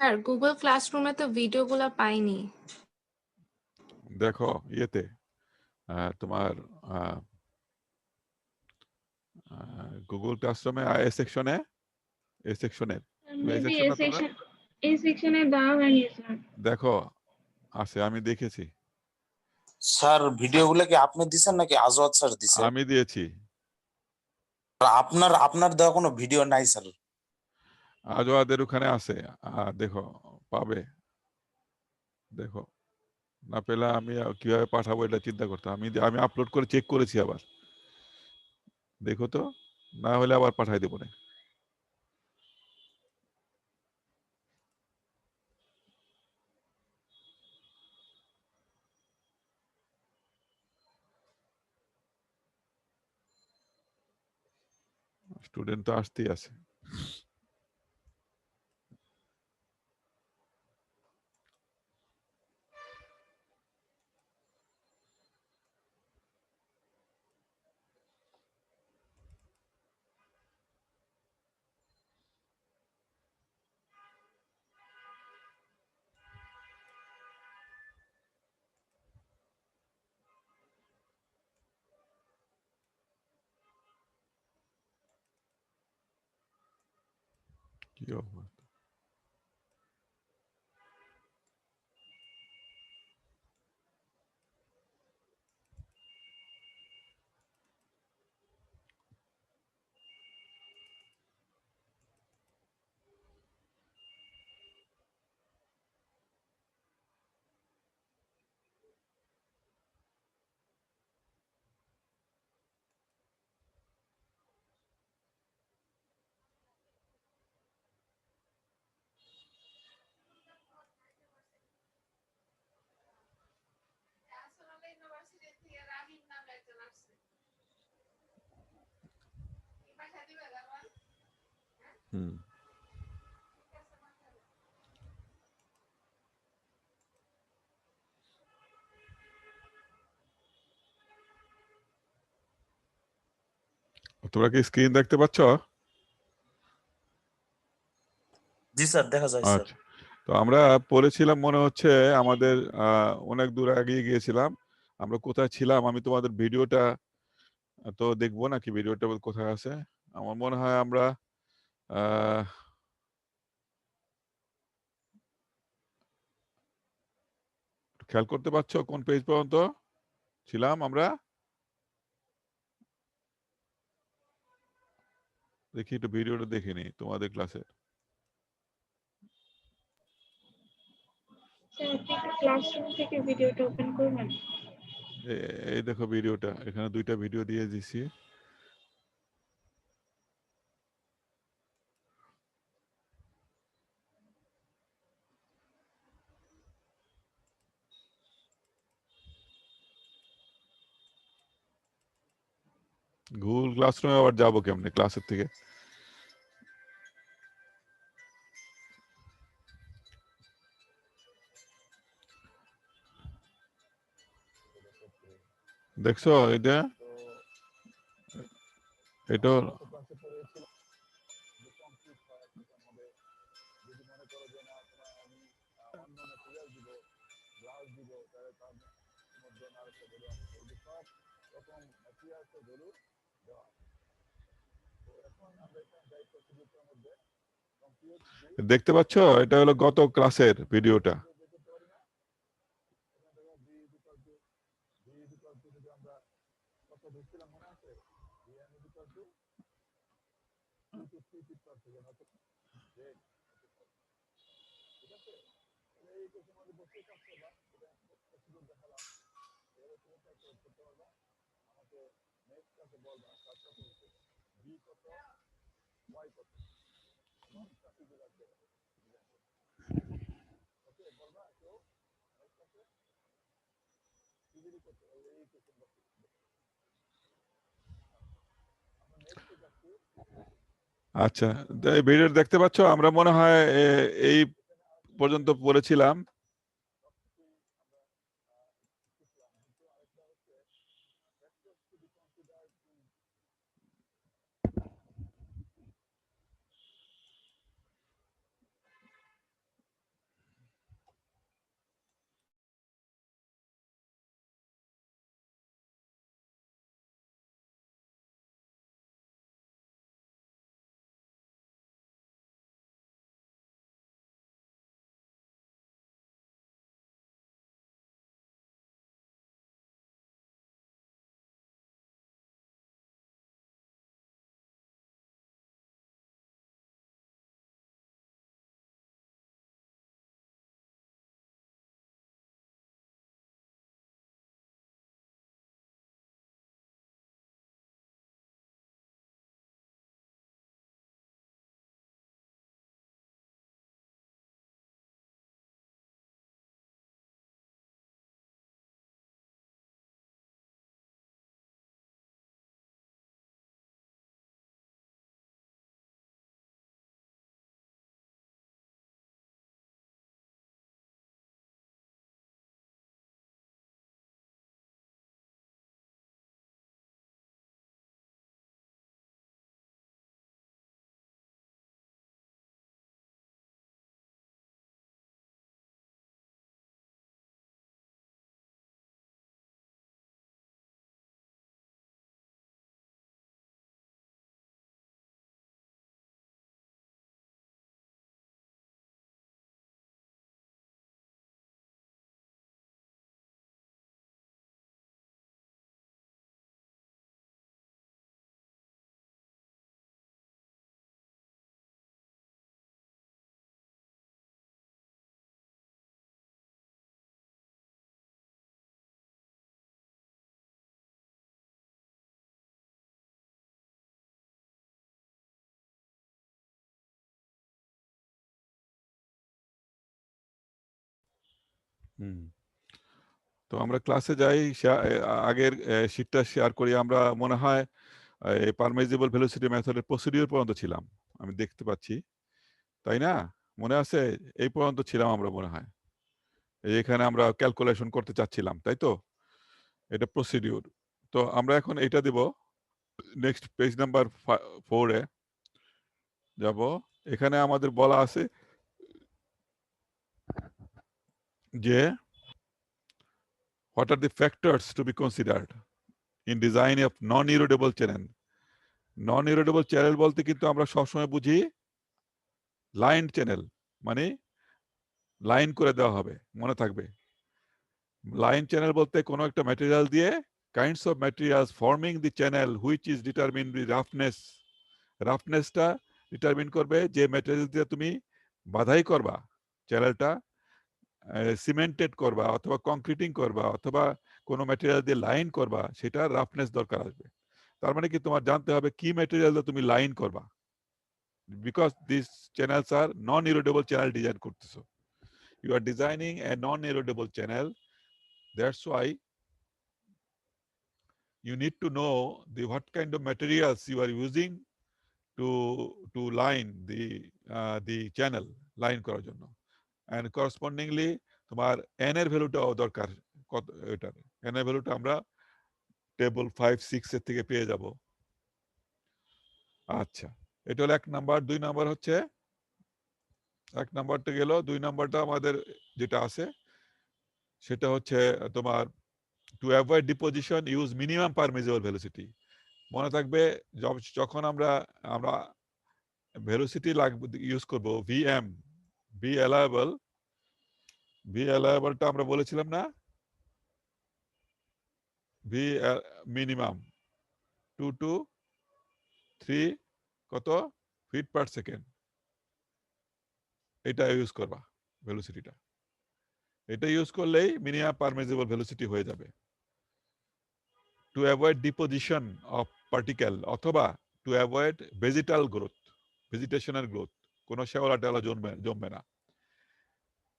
Sir Google ক্লাসরুমে তো ভিডিওগুলো পাইনি। দেখো ইয়েতে তোমার গুগল ক্লাসরুমে এ সেকশনে মেবি এই সেকশনে দেওয়া হয়নি স্যার। দেখো আছে, আমি দেখেছি। স্যার ভিডিওগুলো কি আপনি দিছেন নাকি আজওয়াদ স্যার দিছে? আমি দিয়েছি। আপনার দেওয়া কোনো ভিডিও নাই স্যার। আজওয়াদের ওখানে আছে, দেখো পাবে। দেখো না পেলে আমি কিভাবে পাঠাবো এটা চিন্তা করতে, আমি আপলোড করে চেক করেছি আবার। দেখো তো, না হলে আবার পাঠাই দেবো না। স্টুডেন্ট তো আসতেই আছে। কি অবস্থা? হুম, তোমরা কি স্ক্রিন দেখতে পাচ্ছ? জি স্যার, দেখা যায় স্যার। আচ্ছা, তো আমরা পড়েছিলাম মনে হচ্ছে আমাদের অনেক দূর এগিয়ে গিয়েছিলাম। আমরা কোথায় ছিলাম আমি তোমাদের ভিডিওটা তো দেখবো নাকি, ভিডিওটা কোথায় আছে? আমার মনে হয় আমরা আহ খেয়াল করতে পারছো কোন পেজ পর্যন্ত ছিলাম আমরা? দেখি একটু ভিডিওটা দেখে নি তোমাদের ক্লাসে। স্যার আপনি একটু ক্লাসরুম থেকে ভিডিওটা ওপেন করবেন। এই দেখো ভিডিওটা, এখানে দুইটা ভিডিও দিয়ে দিছি। গুগল ক্লাসরুমে আবার যাবো কেমনে ক্লাসের থেকে? দেখছো এটা? এটা দেখতে পাচ্ছ? এটা হলো গত ক্লাসের ভিডিওটা। আচ্ছা, এই ভিডিও দেখতে পাচ্ছ? আমরা মনে হয় এই পর্যন্ত পড়েছিলাম। তো আমরা ক্লাসে যাই, আগের শীটটা শেয়ার করি। আমরা মনে হয় পারমিজিবল ভেলোসিটি মেথডের প্রসিডিউর পর্যন্ত ছিলাম, আমি দেখতে পাচ্ছি, তাই না? মনে আছে? এই পর্যন্ত ছিলাম আমরা মনে হয়। এখানে আমরা ক্যালকুলেশন করতে চাচ্ছিলাম, তাই তো? এটা প্রসিডিউর। তো আমরা এখন এটা দেব। নেক্সট পেজ নাম্বার 4 এ যাব। এখানে আমাদের বলা আছে যে what are the factors to be considered in design of non-erodible channel. Non-erodible channel বলতে কিন্তু আমরা সবসময় বুঝি লাইন চ্যানেল, মানে লাইন করে দেওয়া হবে, মনে থাকবে। লাইন চ্যানেল বলতে কোনো একটা ম্যাটেরিয়াল দিয়ে kinds of materials forming the channel which is determine the roughness. রাফনেসটা ডিটারমিন করবে যে ম্যাটেরিয়াল দিয়ে তুমি বাধাই করবা, চ্যানেলটা সিমেন্টেড করবা অথবা কংক্রিটিং করবা অথবা কোনো ম্যাটেরিয়াল দিয়ে লাইন করবা, সেটা রাফনেস দরকার আসবে। তার মানে কি তোমার জানতে হবে কি ম্যাটেরিয়াল দিয়ে তুমি লাইন করবা, because this channels are non erodible channel design করতেছো। You are designing a non-erodible channel. That's why you need to know what kind of materials you are using to line the channel, line করার জন্য। And correspondingly তোমার n এর ভ্যালুটাও দরকার। কত এটার n এর ভ্যালুটা আমরা টেবল 5-6 এর থেকে পেয়ে যাব। আচ্ছা, এটা হলো 1 নাম্বার। 2 নাম্বার হচ্ছে, 1 নাম্বারটা গেল, 2 নাম্বারটা আমাদের যেটা আছে সেটা হচ্ছে তোমার to avoid deposition use minimum permissible velocity. মনে থাকবে যখন আমরা ভেলোসিটি ইউজ করব vm, v allowableটা আমরা বলেছিলাম না, v মিনিমাম 2 to 3 কত ফিট পার সেকেন্ড, এটা ইউজ করবা ভেলোসিটিটা। এটা ইউজ করলেই মিনিমাম পারমিজিবল ভেলোসিটি হয়ে যাবে। To avoid deposition of particle অথবা টু অ্যাভয়েড ভেজিটাল গ্রোথ, ভেজিটেশনের গ্রোথ, কোনো শেওলা টেওলা জমবে না।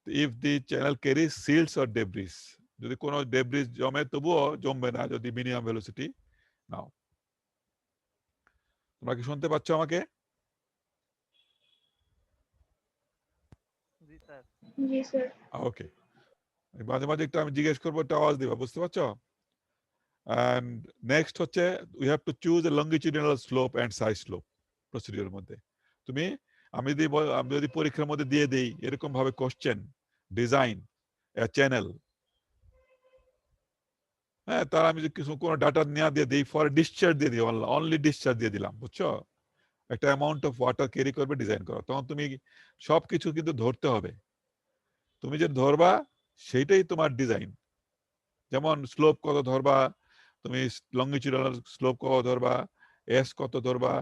If the channel carries silts or debris, যদি কোনো ডেব্রিস জমে তবুও জমবে না যদি মিনিমাম ভেলোসিটি নাও। তোমরা কি শুনতে পাচ্ছ আমাকে? জি স্যার। ওকে, মাঝে মাঝে একটু আমি জিজ্ঞেস করবো, একটা আওয়াজ দিবা, বুঝতে পারছো? And next হচ্ছে we have to choose a longitudinal slope and side slope প্রসিডিউরের মধ্যে। আমি যদি পরীক্ষার মধ্যে দিয়ে দেই এরকম ভাবে কোশ্চেন ডিজাইন এ চ্যানেল, হ্যাঁ, তার আমি কিছু কোনো ডাটা নিয়ে দিয়ে দিই, ফর ডিসচার্জ দিয়ে দিই, অনলি ডিসচার্জ দিয়ে দিলাম, বুঝছো? একটা অ্যামাউন্ট অফ ওয়াটার ক্যারি করবে ডিজাইন করো, তখন তুমি সবকিছু কিন্তু ধরতে হবে। তুমি যে ধরবা সেইটাই তোমার ডিজাইন। যেমন স্লোপ কত ধরবা তুমি, লংগিচুডাল স্লোপ কত ধরবা, এস কত ধরবা,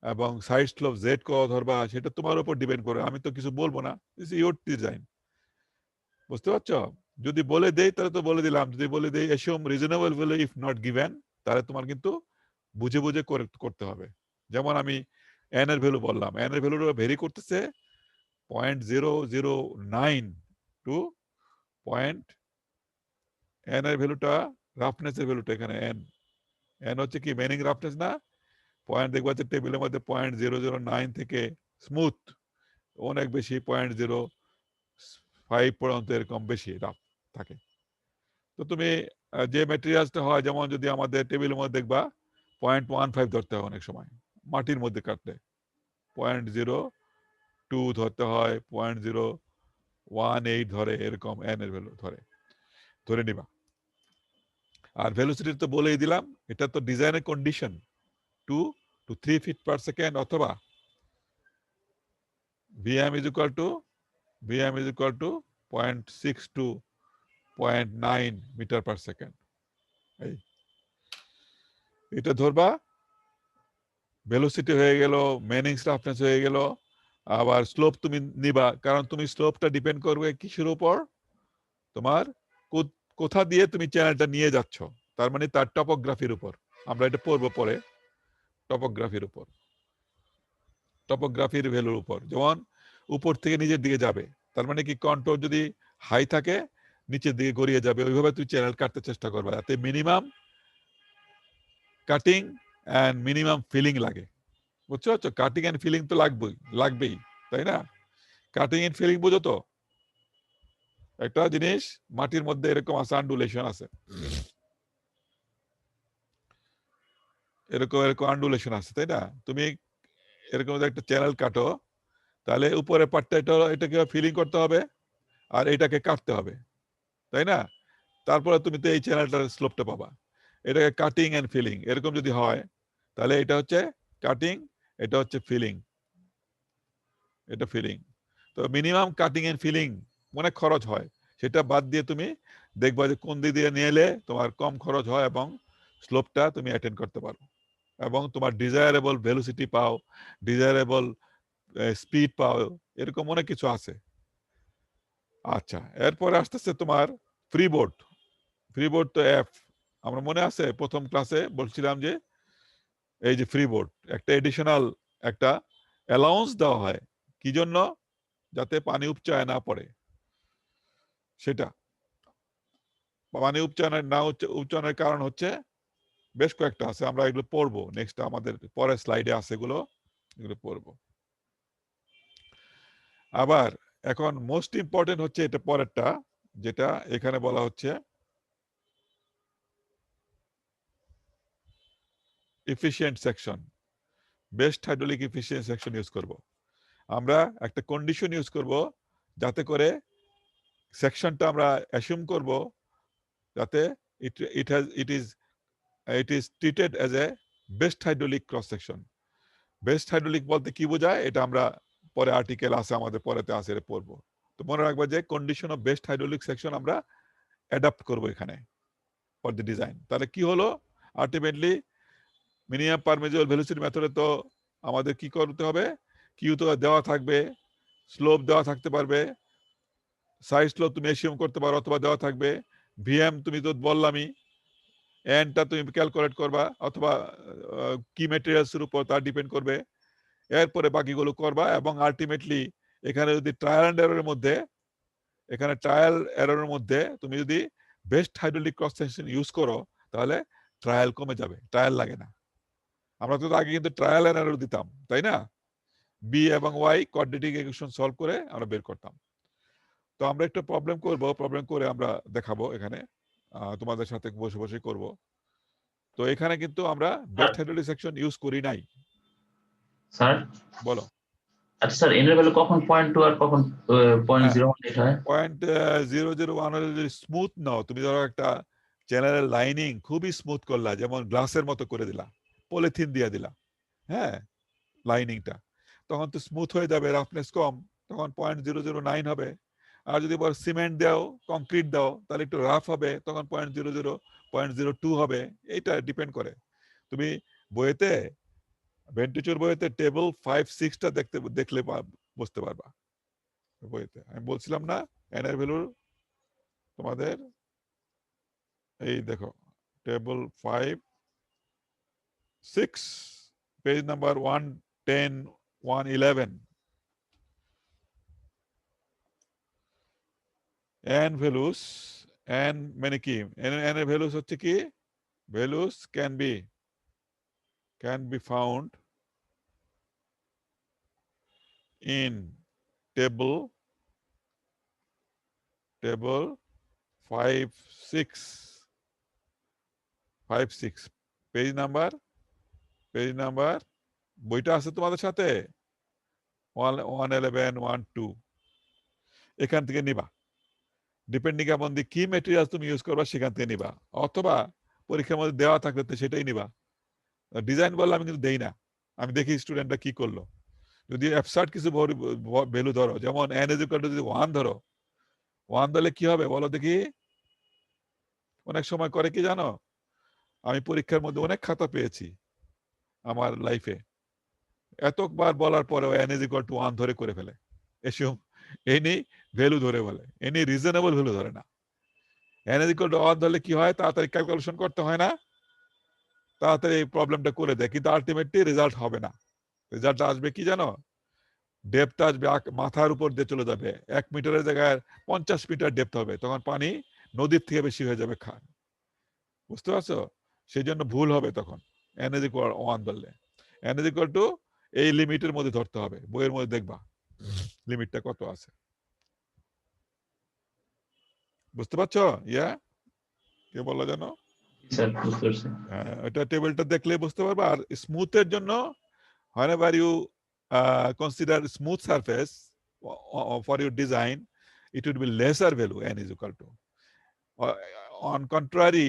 এবং সাইড স্লোপ জেড কত ধরবা, সেটা তোমার উপর ডিপেন্ড করে। আমি তো কিছু বলবো না, দিস ইজ ইওর ডিজাইন, বুঝতে পারছো? যদি বলে দেই তাহলে তো বলে দিলাম, যদি বলে দেই assume reasonable value if not given, তাহলে তোমার কিন্তু বুঝে বুঝে করতে হবে। যেমন আমি এন এর ভ্যালু বললাম, এন এর ভ্যালুটা ভেরি করতেছে 0.009 টু পয়েন্ট, এন এর ভ্যালুটা রাফনেস এর ভ্যালুটা এখানে এন, এন হচ্ছে কি মেনিং রাফনেস না, পয়েন্ট দেখবা যে টেবিলের মধ্যে 0.009 থেকে স্মুথ অনেক বেশি 0.05 পর্যন্ত এরকম বেশি রাফ থাকে। তো তুমি যে ম্যাটেরিয়ালসটা হয়, যেমন যদি আমাদের টেবিলের মধ্যে দেখবা 0.15 ধরতে হয়, অনেক সময় মাটির মধ্যে কাটলে 0.02 ধরতে হয়, 0.018 ধরে, এরকম এন এর ভ্যালু ধরে নিবা। আর ভেলোসিটি তো বলেই দিলাম, এটা তো ডিজাইনের condition 2 to 3 feet per second অথবা vm is equal to 0.6 to 0.9 metre per second. এটা ধরবা, ভেলোসিটি হয়ে গেল, মেনিংস রাফনেস হয়ে গেল। আবার স্লোপ তুমি নিবা, কারণ তুমি স্লোপটা ডিপেন্ড করবে কিসের উপর, তোমার কোথা দিয়ে তুমি চ্যানেলটা নিয়ে যাচ্ছ, তার মানে তার টপোগ্রাফির উপর। আমরা এটা পড়বো পরে, টপোগ্রাফির উপর, টপোগ্রাফির ভ্যালুর উপর। যেমন উপর থেকে নিচের দিকে যাবে, তার মানে কি কন্ট্রোল যদি হাই থাকে নিচের দিকে গড়িয়ে যাবে, ওইভাবে তুই চ্যানেল কাটতে চেষ্টা করবে, যাতে minimum cutting and minimum filling লাগে। বুঝছো? কাটিং অ্যান্ড ফিলিং তো লাগবেই, তাই না? কাটিং অ্যান্ড ফিলিং বুঝো তো? একটা জিনিস মাটির মধ্যে এরকম আছে, আন্ডুলেশন আছে, এরকম এরকম আন্ডুলেশন আছে, তাই না? তুমি এরকম একটা চ্যানেল কাটো, তাহলে উপরের পার্টটা এটাকে ফিলিং করতে হবে আর এটাকে কাটতে হবে, তাই না? তারপরে তুমি তো এই চ্যানেলটার স্লোপটা পাবা। এটাকে কাটিং অ্যান্ড ফিলিং এরকম যদি হয়, তাহলে এটা হচ্ছে কাটিং, এটা হচ্ছে ফিলিং, এটা ফিলিং। তো মিনিমাম কাটিং অ্যান্ড ফিলিং অনেক খরচ হয়, সেটা বাদ দিয়ে তুমি দেখবা যে কোন দিক দিয়ে নিয়ে এলে তোমার কম খরচ হয় এবং স্লোপটা তুমি অ্যাটেন্ড করতে পারো এবং তোমার ডিজায়ারেবল ভেলোসিটি পাও, ডিজায়ারেবল স্পিড পাও, এরকম অনেক কিছু আছে। আচ্ছা, এরপরে আসতেছে তোমার ফ্রিবোর্ড। ফ্রিবোর্ড তো অ্যাপ, আমরা মনে আছে প্রথম ক্লাসে বলছিলাম যে এই যে ফ্রিবোর্ড একটা এডিশনাল একটা অ্যালাউন্স দেওয়া হয়, কি জন্য? যাতে পানি উপচায় না পড়ে। সেটা পানি উপচায়নের কারণ হচ্ছে বেশ কয়েকটা আছে, আমরা এগুলো পড়বো নেক্সট, আমাদের পরের স্লাইডে আছে এগুলো পড়বো। আবার এখন মোস্ট ইম্পর্টেন্ট হচ্ছে এটা পরেরটা, যেটা এখানে বলা হচ্ছে efficient section. Best hydraulic efficient section use করব। আমরা একটা কন্ডিশন ইউজ করব যাতে করে সেকশনটা আমরা অ্যাসিউম করব যাতে it is treated as a best hydraulic cross section. Best hydraulic বলতে কি বোঝায়, এটা আমরা পরে আর্টিকেল আছে, আমাদের পরেতে আছে, এটা পড়বো। তো মনে রাখবা যে condition of best hydraulic section আমরা অ্যাডাপ্ট করব এখানে ফর দ্য ডিজাইন। তাহলে কি হলো আলটিমেটলি মিনিমাম পারমিজিবল ভেলোসিটি মেথডে তো আমাদের কি করতে হবে, কিউ তো দেওয়া থাকবে, স্লোপ দেওয়া থাকতে পারবে, সাইড স্লোপ তুমি অ্যাসিউম করতে পারো অথবা দেওয়া থাকবে, ভিএম তুমি তো বললামই, এনটা তুমি ক্যালকুলেট করবা অথবা কি ম্যাটেরিয়ালসের উপর তার ডিপেন্ড করবে, এরপরে বাকিগুলো করবা এবং আলটিমেটলি এখানে যদি ট্রায়াল এন্ড এররের মধ্যে তুমি যদি best hydraulic cross section use করো, তাহলে ট্রায়াল কমে যাবে, ট্রায়াল লাগে না। আমরা তো আগে কিন্তু ট্রায়াল এন্ড এরর দিতাম, তাই না? বি এবং ওয়াই কোয়াড্রেটিক ইকুয়েশন সলভ করে আমরা বের করতাম। তো আমরা একটা প্রবলেম করে আমরা দেখাবো এখানে, তোমাদের সাথে বসে বসে করব। তো এখানে কিন্তু আমরা বেস্ট হাইড্রোলিক সেকশন ইউজ করি নাই। স্যার বলো। আচ্ছা স্যার, এর ভ্যালু কখন 0.2 আর কখন 0.01 এটা হয়? 0.001 হলে যদি স্মুথ নাও, তুমি ধরো একটা চ্যানেলের লাইনিং খুবই স্মুথ করলা, যেমন গ্লাসের মতো করে দিলা, পলিথিন দিয়ে দিলা, হ্যাঁ, লাইনিংটা, তখন তো স্মুথ হয়ে যাবে, রাফনেস কম, তখন 0.009 হবে। আর যদি বল সিমেন্ট দাও, কংক্রিট দাও, তাহলে একটু রাফ হবে, তখন 0.02 হবে। এইটা ডিপেন্ড করে। তুমি বইয়েতে ভেন্টিচুর বইয়েতে টেবল 5-6টা দেখলে বুঝতে পারবা। বইতে আমি বলছিলাম না এন এর ভ্যালু, তোমাদের এই দেখো table 5-6 page number 110-111 N values, N মানে কি, এন এর ভ্যালুস হচ্ছে কি, values can be found in table 5-6 page number বইটা আছে তোমাদের সাথে 111-112, এখান থেকে নিবা, ডিপেন্ডিং আপন দি কি ম্যাটেরিয়াল তুমি ইউজ করবা সেখান থেকে নিবা, অথবা পরীক্ষার মধ্যে দেওয়া থাকলে তো সেটাই নিবা। ডিজাইন বললে আমি কিন্তু দেই না, আমি দেখি স্টুডেন্টরা কি করলো। যদি অ্যাবসার্ড কিছু ভ্যালু ধরো, যেমন n = যদি 1 ধরো, 1 ধরলে কি হবে বলো দেখি? অনেক সময় করে কি জানো, আমি পরীক্ষার মধ্যে অনেক খাতা পেয়েছি আমার লাইফে, এতবার বলার পরেও n = 1 ধরে করে ফেলে, এসব এনি ভ্যালু ধরে বলে, এনি রিজনেবল ভ্যালু ধরে না। n = 1 ধরলে কি হয়, তাড়াতাড়ি ক্যালকুলেশন করতে হয় না, তাড়াতাড়ি এই প্রবলেমটা করে দেয়, কিন্তু আলটিমেটলি রেজাল্ট হবে না। রেজাল্ট আসবে কি জানো, ডেপথ আসবে মাথার উপর দিয়ে চলে যাবে, 1 মিটারের জায়গায় 50 মিটার ডেপথ হবে, তখন পানি নদীর থেকে বেশি হয়ে যাবে খান, বুঝতে পারছো? সেই জন্য ভুল হবে তখন n = 1 ধরলে। n = এই লিমিটের মধ্যে ধরতে হবে, বইয়ের মধ্যে দেখবা লিমিটটা কত আছে, বুঝতে পারছো? কে বললো জানো? স্যার বুঝতে পারছি। এটা টেবিলটা দেখলে বুঝতে পারবে। আর স্মুথের জন্য whenever you consider smooth surface for your design, it would be lesser value n = on contrary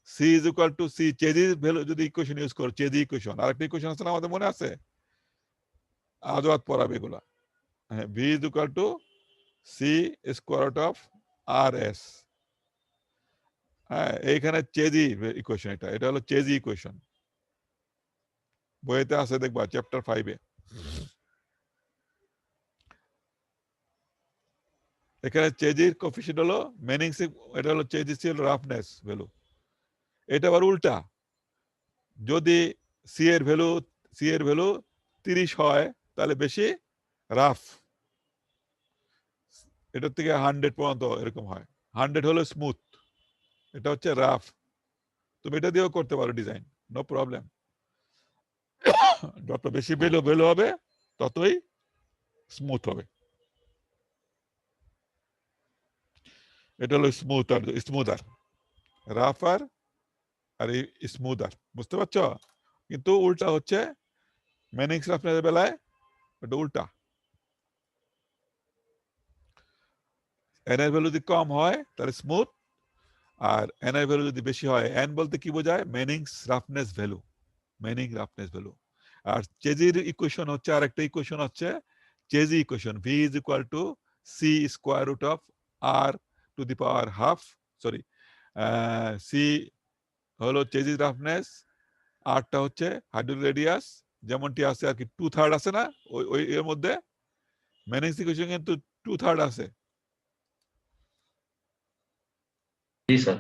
c = c চেজির value যদি ইকুয়েশন ইউজ করো, চেজি ইকুয়েশন আরেকটা ইকুয়েশন আছে না আমাদের মনে আছে, আজওয়াত পড়াবে এগুলা। v = c √r(s). হ্যাঁ, এইখানে চেজি ইকুয়েশন, এটা হলো চেজি ইকুয়েশন, বইতে আছে দেখবা চ্যাপ্টার 5 এ। এখানে চেজির কোএফিশিয়েন্ট হলো মেনিংস, এটা হলো চেজি ছিল রাফনেস ভ্যালু। এটা আবার উল্টা, যদি সি এর ভ্যালু 30 হয় তাহলে বেশি রাফ, এটার থেকে 100 পর্যন্ত এরকম হয়। 100 হলো স্মুথ, এটা হচ্ছে রাফ। তুমি এটা দিয়েও করতে পারো ডিজাইন, নো প্রবলেম। যত বেশি ভ্যালু হবে ততই স্মুথ হবে। এটা হলো স্মুদার, রাফার আর স্মুদার, বুঝতে পারছো? কিন্তু উল্টা হচ্ছে মেনিংস রাফনেসের বেলায় এটা উল্টা, এন এর ভ্যালু যদি কম হয় তাহলে স্মুথ, আর এন এর ভ্যালু যদি বেশি হয়, এন বলতে কি বোঝায়? মেনিংস রাফনেস ভ্যালু, আর চেজির ইকুয়েশন হচ্ছে, আর একটা ইকুয়েশন হচ্ছে চেজি equation, v = c √r², sorry c হলো চেজির রাফনেস, আরটা হচ্ছে হাইড্রোলিক রেডিয়াস, যেমনটি আছে আর কি 2/3 আছে না ওই এর মধ্যে, মেনিংস ইকুয়েশন কিন্তু 2/3 আছে। জি স্যার।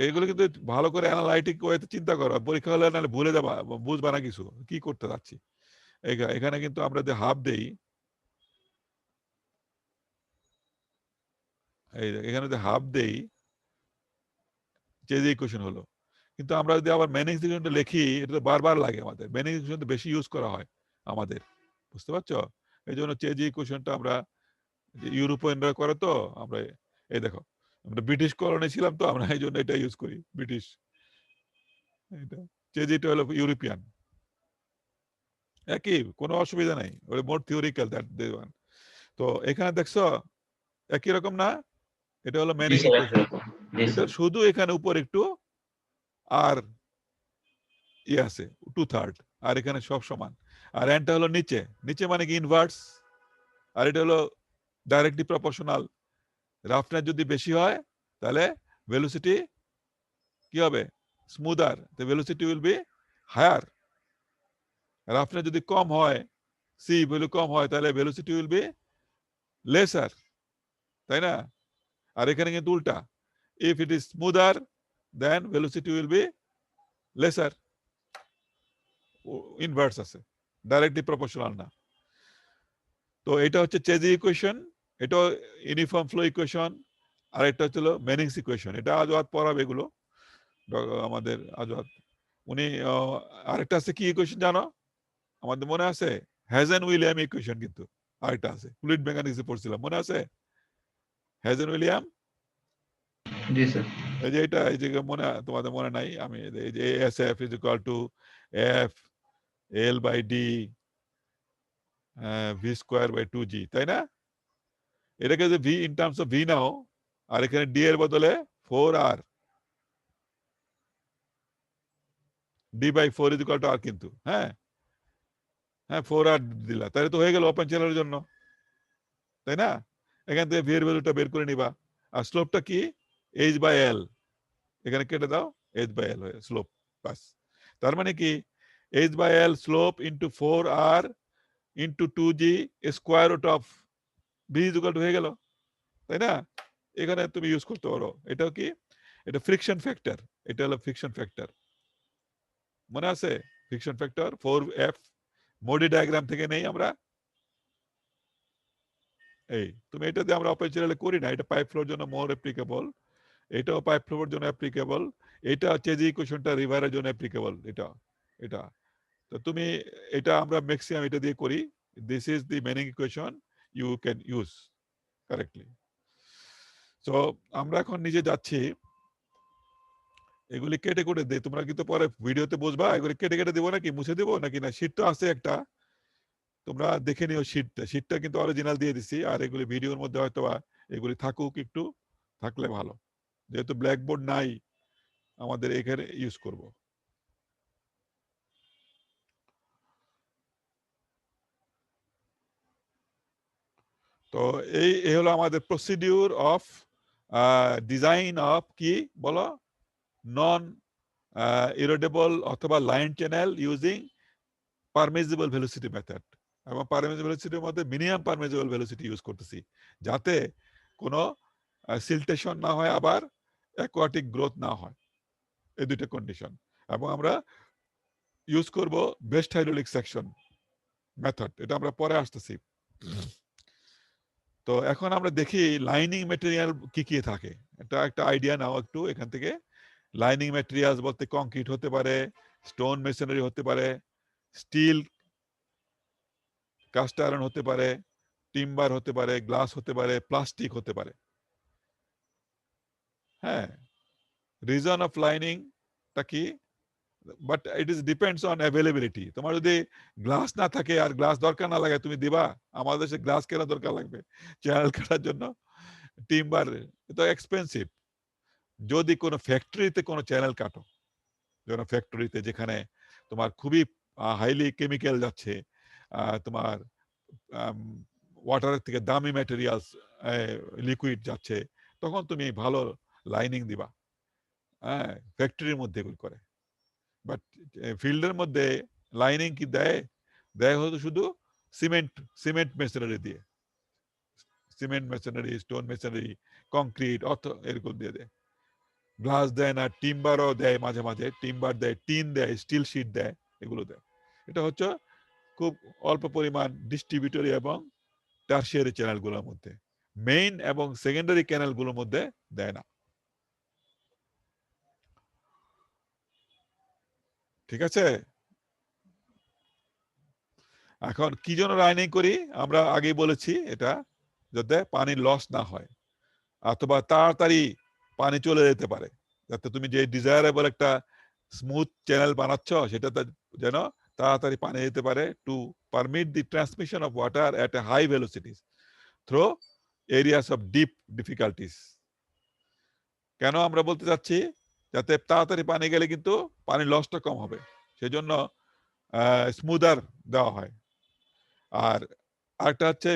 এইগুলো কিন্তু ভালো করে অ্যানালাইটিক ওয়েতে চিন্তা করো, পরীক্ষা হলে নাহলে ভুলে যাবা, বুঝবা না কিছু কি করতে যাচ্ছি। এখানে কিন্তু আমরা যে হাফ দেই, এখানে যে হাফ দেই চেজি ইকুয়েশন হলো, কিন্তু আমরা যদি আবার মেনিংস ইকুয়েশনটা লিখি, এটা তো বারবার লাগে আমাদের, মেনিংস ইকুয়েশন বেশি ইউজ করা হয় আমাদের, বুঝতে পারছো? এই জন্য চেজি ইকুয়েশনটা আমরা, ইউরোপিয়ানরা করে তো, আমরা এই দেখো আমরা ব্রিটিশ কলোনি ছিলাম তো, আমরা এই জন্য এটা ইউজ করি, ব্রিটিশ। এটা চেজিটা হলো ইউরোপিয়ান, একই, কোনো অসুবিধা নাই, ওই মোর থিওরিক্যাল দ্যাট দে ওয়ান। তো এখানে দেখছো একই রকম না, এটা হলো জি মেনিং স্যার, ইকুয়েশন, একরকম। জি এটা স্যার। শুধু এখানে উপর একটু আর আছে 2/3, আর এখানে সব সমান, আর এনটা হলো নিচে, নিচে মানে কি ইনভার্স, আর এটা হলো ডাইরেক্টলি প্রপোর্শনাল। রাফনেস যদি বেশি হয় তাহলে ভেলোসিটি কি হবে? Smoother, the velocity will be higher. Roughness যদি কম হয়, সি ভ্যালু কম হয়, তাহলে ভেলোসিটি উইল বি লেসার, তাই না? আর এখানে কিন্তু উল্টা, if it is smoother then velocity will be lesser, inverse আছে, ডাইরেক্টলি প্রপোর্শনাল না। তো এটা হচ্ছে চেজি ইকুয়েশন, এটা ইউনিফর্ম ফ্লো ইকুয়েশন, আর এটা হচ্ছিল মেনিংস ইকুয়েশন। এটা আজওয়াত পড়াবে এগুলো, আমাদের আজওয়াত। উনি আরেকটা আছে কি ইকুয়েশন জানো? আমাদের মনে আছে হ্যাজেন উইলিয়াম ইকুয়েশন, কিন্তু আরেকটা আছে ফ্লুইড মেকানিক্সে পড়ছিলাম, মনে আছে হ্যাজেন উইলিয়াম? জি স্যার। এই যে এটা, এই যে মনে, তোমাদের মনে নাই, আমি এই যে SF = F L/D v²/2g, তাই না? এটাকে যদি v in terms of v নাও, আর এখানে d এর বদলে 4r, d/4 = r, কিন্তু হ্যাঁ 4r দিলা, তাহলে তো হয়ে গেল ওপেন চ্যানেলের জন্য, তাই না? এখান থেকে v এর ভ্যালুটা বের করে নিবা, আর স্লোপটা কি? h/l, এখানে কেটে দাও, h/l হয়ে স্লোপ, বাস। তার মানে কি h/l slope into 4r into 2g √v হয়ে গেল, তাই না? এখানে তুমি ইউজ করতে পারো, এটাও কি, এটা ফ্রিকশন ফ্যাক্টর, এটা হলো ফ্রিকশন ফ্যাক্টর, মনে আছে? Friction factor 4f, Modi diagram থেকে নেই আমরা, এই তুমি এটা দিয়ে আমরা ওপেন চ্যানেলে করি না, এটা পাইপ ফ্লোর জন্য মোর অ্যাপ্লিকেবল, এটাও পাইপ ফ্লোর জন্য অ্যাপ্লিকেবল, এটা হচ্ছে যে ইকুয়েশনটা রিভারের জন্য অ্যাপ্লিকেবল, এটা এটা তো তুমি এটা আমরা ম্যাক্সিমাম এটা দিয়ে করি। This is the Manning equation you can use correctly. So আমরা এখন নিজে যাচ্ছি, এগুলি কেটে কেটে দেই, তোমরা কিন্তু পরে ভিডিওতে বুঝবা এগুলি কেটে কেটে দেবো নাকি মুছে দেবো নাকি না। শীট তো আছে একটা, তোমরা দেখে নিও শীটটা কিন্তু অরিজিনাল দিয়ে দিছি, আর এগুলি ভিডিওর মধ্যে হয়তো এগুলি থাকুক, একটু থাকলে ভালো, যেহেতু ব্ল্যাকবোর্ড নাই আমাদের এখানে ইউজ করব। তো এই হলো আমাদের প্রসিডিউর অফ ডিজাইন অফ কি বলো, নন ইরোডেবল অথবা line channel using permissible velocity method. এবং পারমিজিবল ভেলোসিটির মধ্যে মিনিমাম পারমিজিবল ভেলোসিটি ইউজ করতেছি, যাতে কোনো সিলটেশন না হয়, আবার অ্যাকোয়াটিক গ্রোথ না হয়, এই দুইটা কন্ডিশন। এবং আমরা ইউজ করব বেস্ট হাইড্রোলিক সেকশন মেথড, এটা আমরা পরে আসতেছি। তো এখন আমরা দেখি লাইনিং ম্যাটেরিয়াল কি কি থাকে, এটা একটা আইডিয়া নাও একটু এখান থেকে। লাইনিং ম্যাটেরিয়ালস বলতে কংক্রিট হতে পারে, স্টোন মেশিনারি হতে পারে, স্টিল কাস্ট আয়রন হতে পারে, টিম্বার হতে পারে, গ্লাস হতে পারে, প্লাস্টিক হতে পারে। হ্যাঁ, রিজন অফ লাইনিং টা কি, but it is depends on availability. তোমার যদি গ্লাস না থাকে আর গ্লাস দরকার না লাগে, তুমি দিবা? আমাদের দেশে গ্লাস কেন দরকার লাগবে চ্যানেল কাটার জন্য? টিম্বার তো এক্সপেন্সিভ। যদি কোনো ফ্যাক্টরিতে কোনো চ্যানেল কাটো, যেন ফ্যাক্টরিতে যেখানে তোমার খুবই হাইলি কেমিক্যাল যাচ্ছে, তোমার ওয়াটারের থেকে দামি ম্যাটেরিয়ালস লিকুইড যাচ্ছে, তখন তুমি ভালো লাইনিং দিবা। হ্যাঁ, ফ্যাক্টরির মধ্যে এগুলো করে। বাট ফিল্ডের মধ্যে লাইনিং কি দেয়? দেয় হয়তো শুধু সিমেন্ট মেশিনারি দিয়ে, cement machinery, stone machinery, concrete এরকম দিয়ে দেয়। গ্লাস দেয় না, টিম্বারও দেয় মাঝে মাঝে, টিম্বার দেয়, টিন দেয়, স্টিল শিট দেয়, এগুলো দেয়। এটা হচ্ছে খুব অল্প পরিমাণ ডিস্ট্রিবিউটরি এবং টারশিয়ারি চ্যানেলগুলোর মধ্যে, মেইন এবং সেকেন্ডারি চ্যানেলগুলোর মধ্যে দেয় না। ঠিক আছে? এখন কি জন্য লাইনিং করি আমরা আগেই বলেছি, এটা যাতে পানির লস না হয়, অথবা তাড়াতাড়ি পানি চলে যেতে পারে, যাতে তুমি যে ডিজায়ারেবল একটা স্মুথ চ্যানেল বানাচ্ছ সেটাতে যেন তাড়াতাড়ি পানি যেতে পারে, to permit the transmission of water at a high velocities through areas of deep difficulties. কেন আমরা বলতে চাচ্ছি, যাতে তাড়াতাড়ি পানি গেলে কিন্তু পানির লসটা কম হবে, সেজন্য স্মুদার দেওয়া হয়। আর আরেকটা হচ্ছে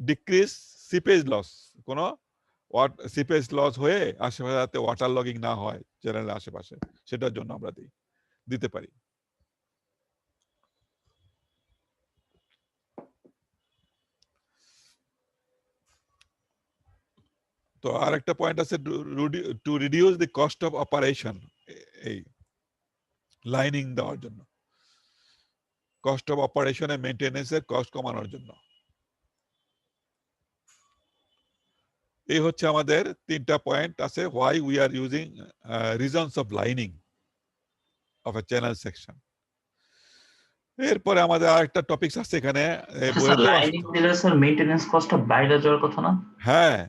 ডিক্রিজ সিপেজ লস, কোন সিপেজ লস হয়ে আশেপাশে যাতে ওয়াটার লগিং না হয় চ্যানেলের আশেপাশে, সেটার জন্য আমরা দিতে পারি। তো আরেকটা পয়েন্ট আছে, to reduce the cost of operation, এই লাইনিং দেওয়ার জন্য, কস্ট অফ অপারেশন এর মেইনটেনেন্সের কস্ট কমানোর জন্য। এই হচ্ছে আমাদের তিনটা পয়েন্ট আছে, why we are using reasons of lining of A channel section. এরপরে আমাদের আরেকটা টপিকস আছে এখানে, লাইনিং দিলে স্যার মেইনটেনেন্স কস্টটা বাইরে যাওয়ার কথা না? হ্যাঁ,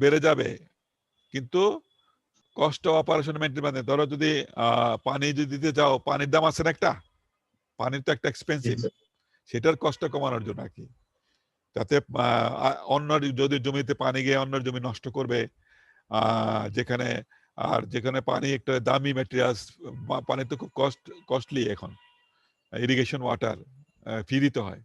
বেড়ে যাবে, কিন্তু কস্ট অফ অপারেশন মেইনটেন, মানে ধরো যদি পানি যদি দিতে যাও, পানির দাম আছে না একটা, পানির তো একটা এক্সপেন্সিভ, সেটার কষ্ট কমানোর জন্য আর কি, যাতে অন্য যদি জমিতে পানি গিয়ে অন্য জমি নষ্ট করবে, যেখানে আর যেখানে পানি একটা দামি ম্যাটেরিয়ালস, পানি তো খুব কস্টলি এখন, ইরিগেশন ওয়াটার ফি দিতে হয়,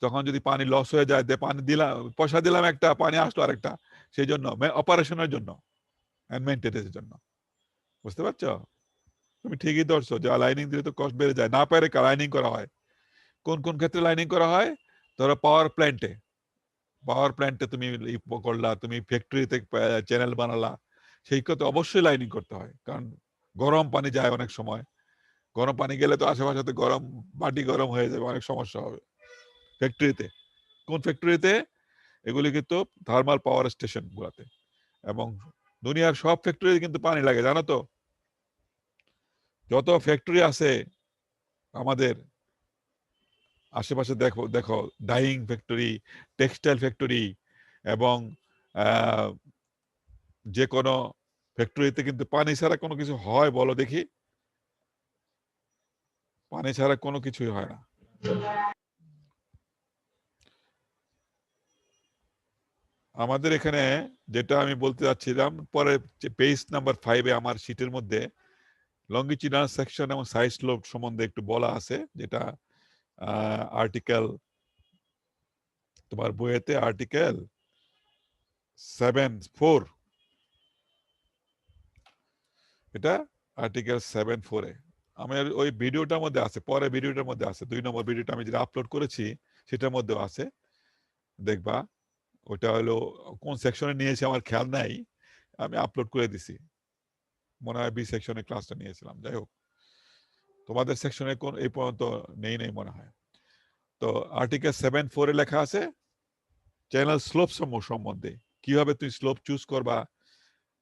তখন যদি পানি লস হয়ে যায়, পানি দিলাম, পয়সা দিলাম একটা, পানি আসলো আরেকটা, সেই জন্য অপারেশনের জন্য এন্ড মেইনটেনেন্সের জন্য। বুঝতে পারছো? তুমি ঠিকই ধরছো যে লাইনিং দিলে তো কস্ট বেড়ে যায়, না পারে লাইনিং করা হয়। কোন কোন ক্ষেত্রে লাইনিং করা হয়? ধরো পাওয়ার প্ল্যান্টে তুমি করলা, তুমি ফ্যাক্টরিতে চ্যানেল বানালা, সেই ক্ষেত্রে অবশ্যই লাইনিং করতে হয়, কারণ গরম পানি যায় অনেক সময়, গরম পানি গেলে তো আশেপাশে গরম মাটি গরম হয়ে যাবে, অনেক সমস্যা হবে ফ্যাক্টরিতে, কোন ফ্যাক্টরিতে? এগুলি কিন্তু থার্মাল পাওয়ার স্টেশন গুলাতে, এবং দুনিয়ার সব ফ্যাক্টরিতে কিন্তু পানি লাগে, জানো তো? যত ফ্যাক্টরি আছে আমাদের আশেপাশে দেখো দেখো, ডাইং ফ্যাক্টরি, টেক্সটাইল ফ্যাক্টরি, এবং যে কোনো ফ্যাক্টরিতে কিন্তু পানি ছাড়া কোনো কিছু হয় বলো দেখি? পানি ছাড়া কোনো কিছুই হয় না। আমাদের এখানে যেটা আমি বলতে যাচ্ছিলাম, পরে পেজ নাম্বার 5-এ আমার শীটের মধ্যে লঙ্গিচুডাল সেকশন এবং সাইড স্লোপ সম্বন্ধে একটু বলা আছে, যেটা আর্টিকেল, তোমার বইয়েতে আর্টিকেল 7(4), এটা আর্টিকেল 7(4)-এ আমার ওই ভিডিওটার মধ্যে আছে, পরে ভিডিওটার মধ্যে আছে, 2 নম্বর ভিডিওটা আমি যেটা আপলোড করেছি সেটার মধ্যেও আছে, দেখবা। ওটা হলো কোন সেকশনে নিয়েছি আমার খেয়াল নাই, আমি আপলোড করে দিছি, মনে হয় বি সেকশনে ক্লাসটা নিয়েছিলাম। যাই হোক, তোমাদের সেকশনে কোন এই পর্যন্ত নেই মনে হয়। তো আর্টিকেল 7(4)-এ লেখা আছে চ্যানেল স্লোপ সম্বন্ধে, কিভাবে তুমি স্লোপ চুজ করবা।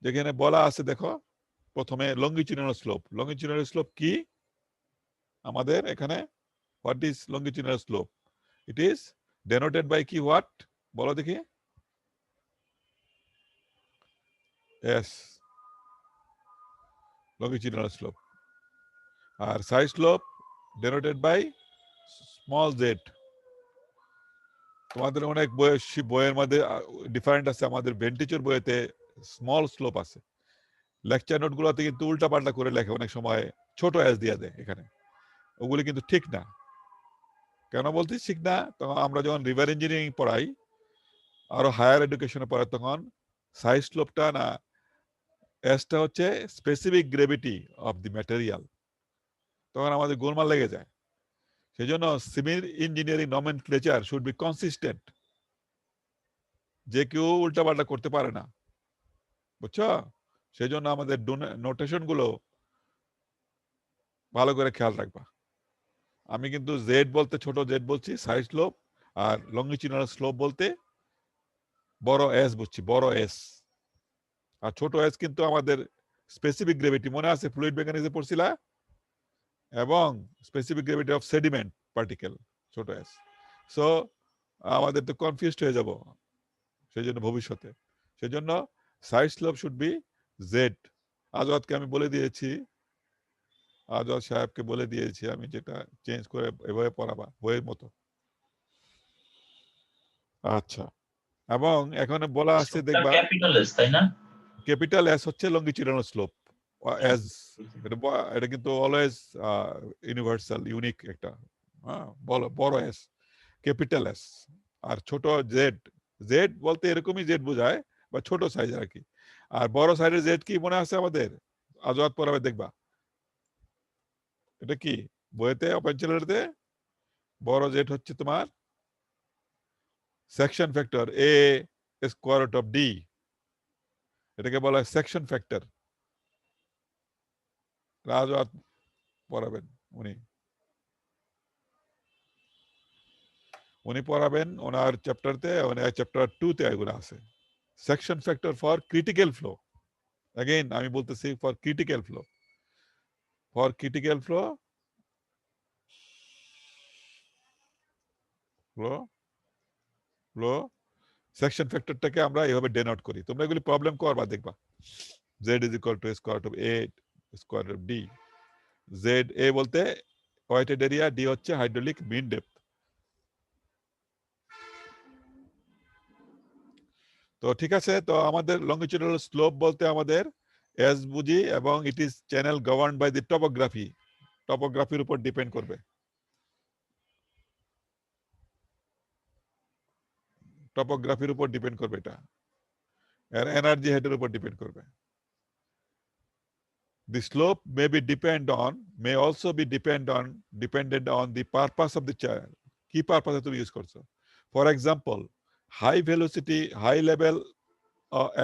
যেখানে বলা আছে দেখো, প্রথমে লঙ্গিচুডাল স্লোপ। লঙ্গিচুডাল স্লোপ কি আমাদের এখানে? What is longitudinal slope? It is denoted by কি, হোয়াট বলো দেখি? S, longitudinal slope. আর side slope denoted by small z. তোমাদের অনেক বইয়ের মধ্যে ডিফারেন্ট আছে, আমাদের ভেন্টিচার বইয়েতে স্মল স্লোপ আছে। লেকচার নোট গুলোতে কিন্তু উল্টা পাল্টা করে লেখে, অনেক সময় ছোট এস দিয়ে দেয় এখানে, ওগুলি কিন্তু ঠিক না। কেন বলছি ঠিক না? তখন আমরা যখন রিভার ইঞ্জিনিয়ারিং পড়াই, আরো হায়ার এডুকেশনে পড়াই, তখন সাইড স্লোপটা না, এসটা হচ্ছে specific gravity of the material, তখন আমাদের গোলমাল লেগে যায়। সেই জন্য civil engineering nomenclature should be consistent, যে কেউ উল্টাপাল্টা করতে পারে না, বুঝছো? সেই জন্য আমাদের নোটেশন গুলো ভালো করে খেয়াল রাখবা। আমি কিন্তু জেড বলতে ছোট জেড বলছি সাইড স্লোপ, আর লঙ্গিচুডাল স্লোপ বলতে বড় এস বুঝছি, বড় এস। আর ছোট এস কিন্তু আমাদের স্পেসিফিক গ্রেভিটি, মনে আছে ফ্লুইড মেকানিক্সে পড়ছিলা? এবং specific gravity of sediment particle, ছোট এস। সো আমাদের তো কনফিউজড হয়ে যাব সেই জন্য ভবিষ্যতে। সেই জন্য side slope should be Z. আজওয়াদকে আমি বলে দিয়েছি, আজওয়াদ সাহেবকে বলে দিয়েছি আমি, যেটা চেঞ্জ করে এভাবে পড়াবা বইয়ের মতো। আচ্ছা, এবং এখানে বলা আছে দেখবা ক্যাপিটাল এস, তাই না? ক্যাপিটাল এস হচ্ছে লঙ্গিচুডাল স্লোপ এস, এটা কিন্তু অলওয়েজ ইউনিভার্সাল, ইউনিক একটা, বড় এস, ক্যাপিটাল এস। আর ছোট জেড, জেড বলতে এরকমই জেড বোঝায়, বা ছোট সাইজ আর কি। আর বড় সাইজের জেড কি মনে আছে আমাদের? আজওয়াদ পড়াবে দেখবা, এটা কি বইতে অপেনচেলারতে? বড় জেড হচ্ছে তোমার section factor A square root of D, এটাকে বলা হয় সেকশন ফ্যাক্টর। আজওয়াদ পড়াবেন, উনি পড়াবেন ওনার চ্যাপ্টারতে, ওনার চ্যাপ্টার 2-তে এগুলো আছে। Section factor for critical flow, again আমি বলতেছি for critical flow, for critical flow flow section ফ্যাক্টরটাকে আমরা এইভাবে ডেনোট করি। তোমরা এগুলি প্রবলেম করবা দেখবা। z is equal to square root of a square root of d. z a বলতে ওয়েটেড এরিয়া, d হচ্ছে হাইড্রোলিক মিন ডেপথ। তো ঠিক আছে, তো আমাদের লঙ্গিচুডাল স্লোপ বলতে আমাদের এস বুঝি, এবং it is channel governed by the topography, টপোগ্রাফির উপর ডিপেন্ড করবে, টপোগ্রাফির উপর ডিপেন্ড করবে, এটা এনার্জি হেডের উপর ডিপেন্ড করবে। The slope may also be dependent on the purpose of the channel. কি পারপাসে তুমি ইউজ করছো? For example, high velocity, high level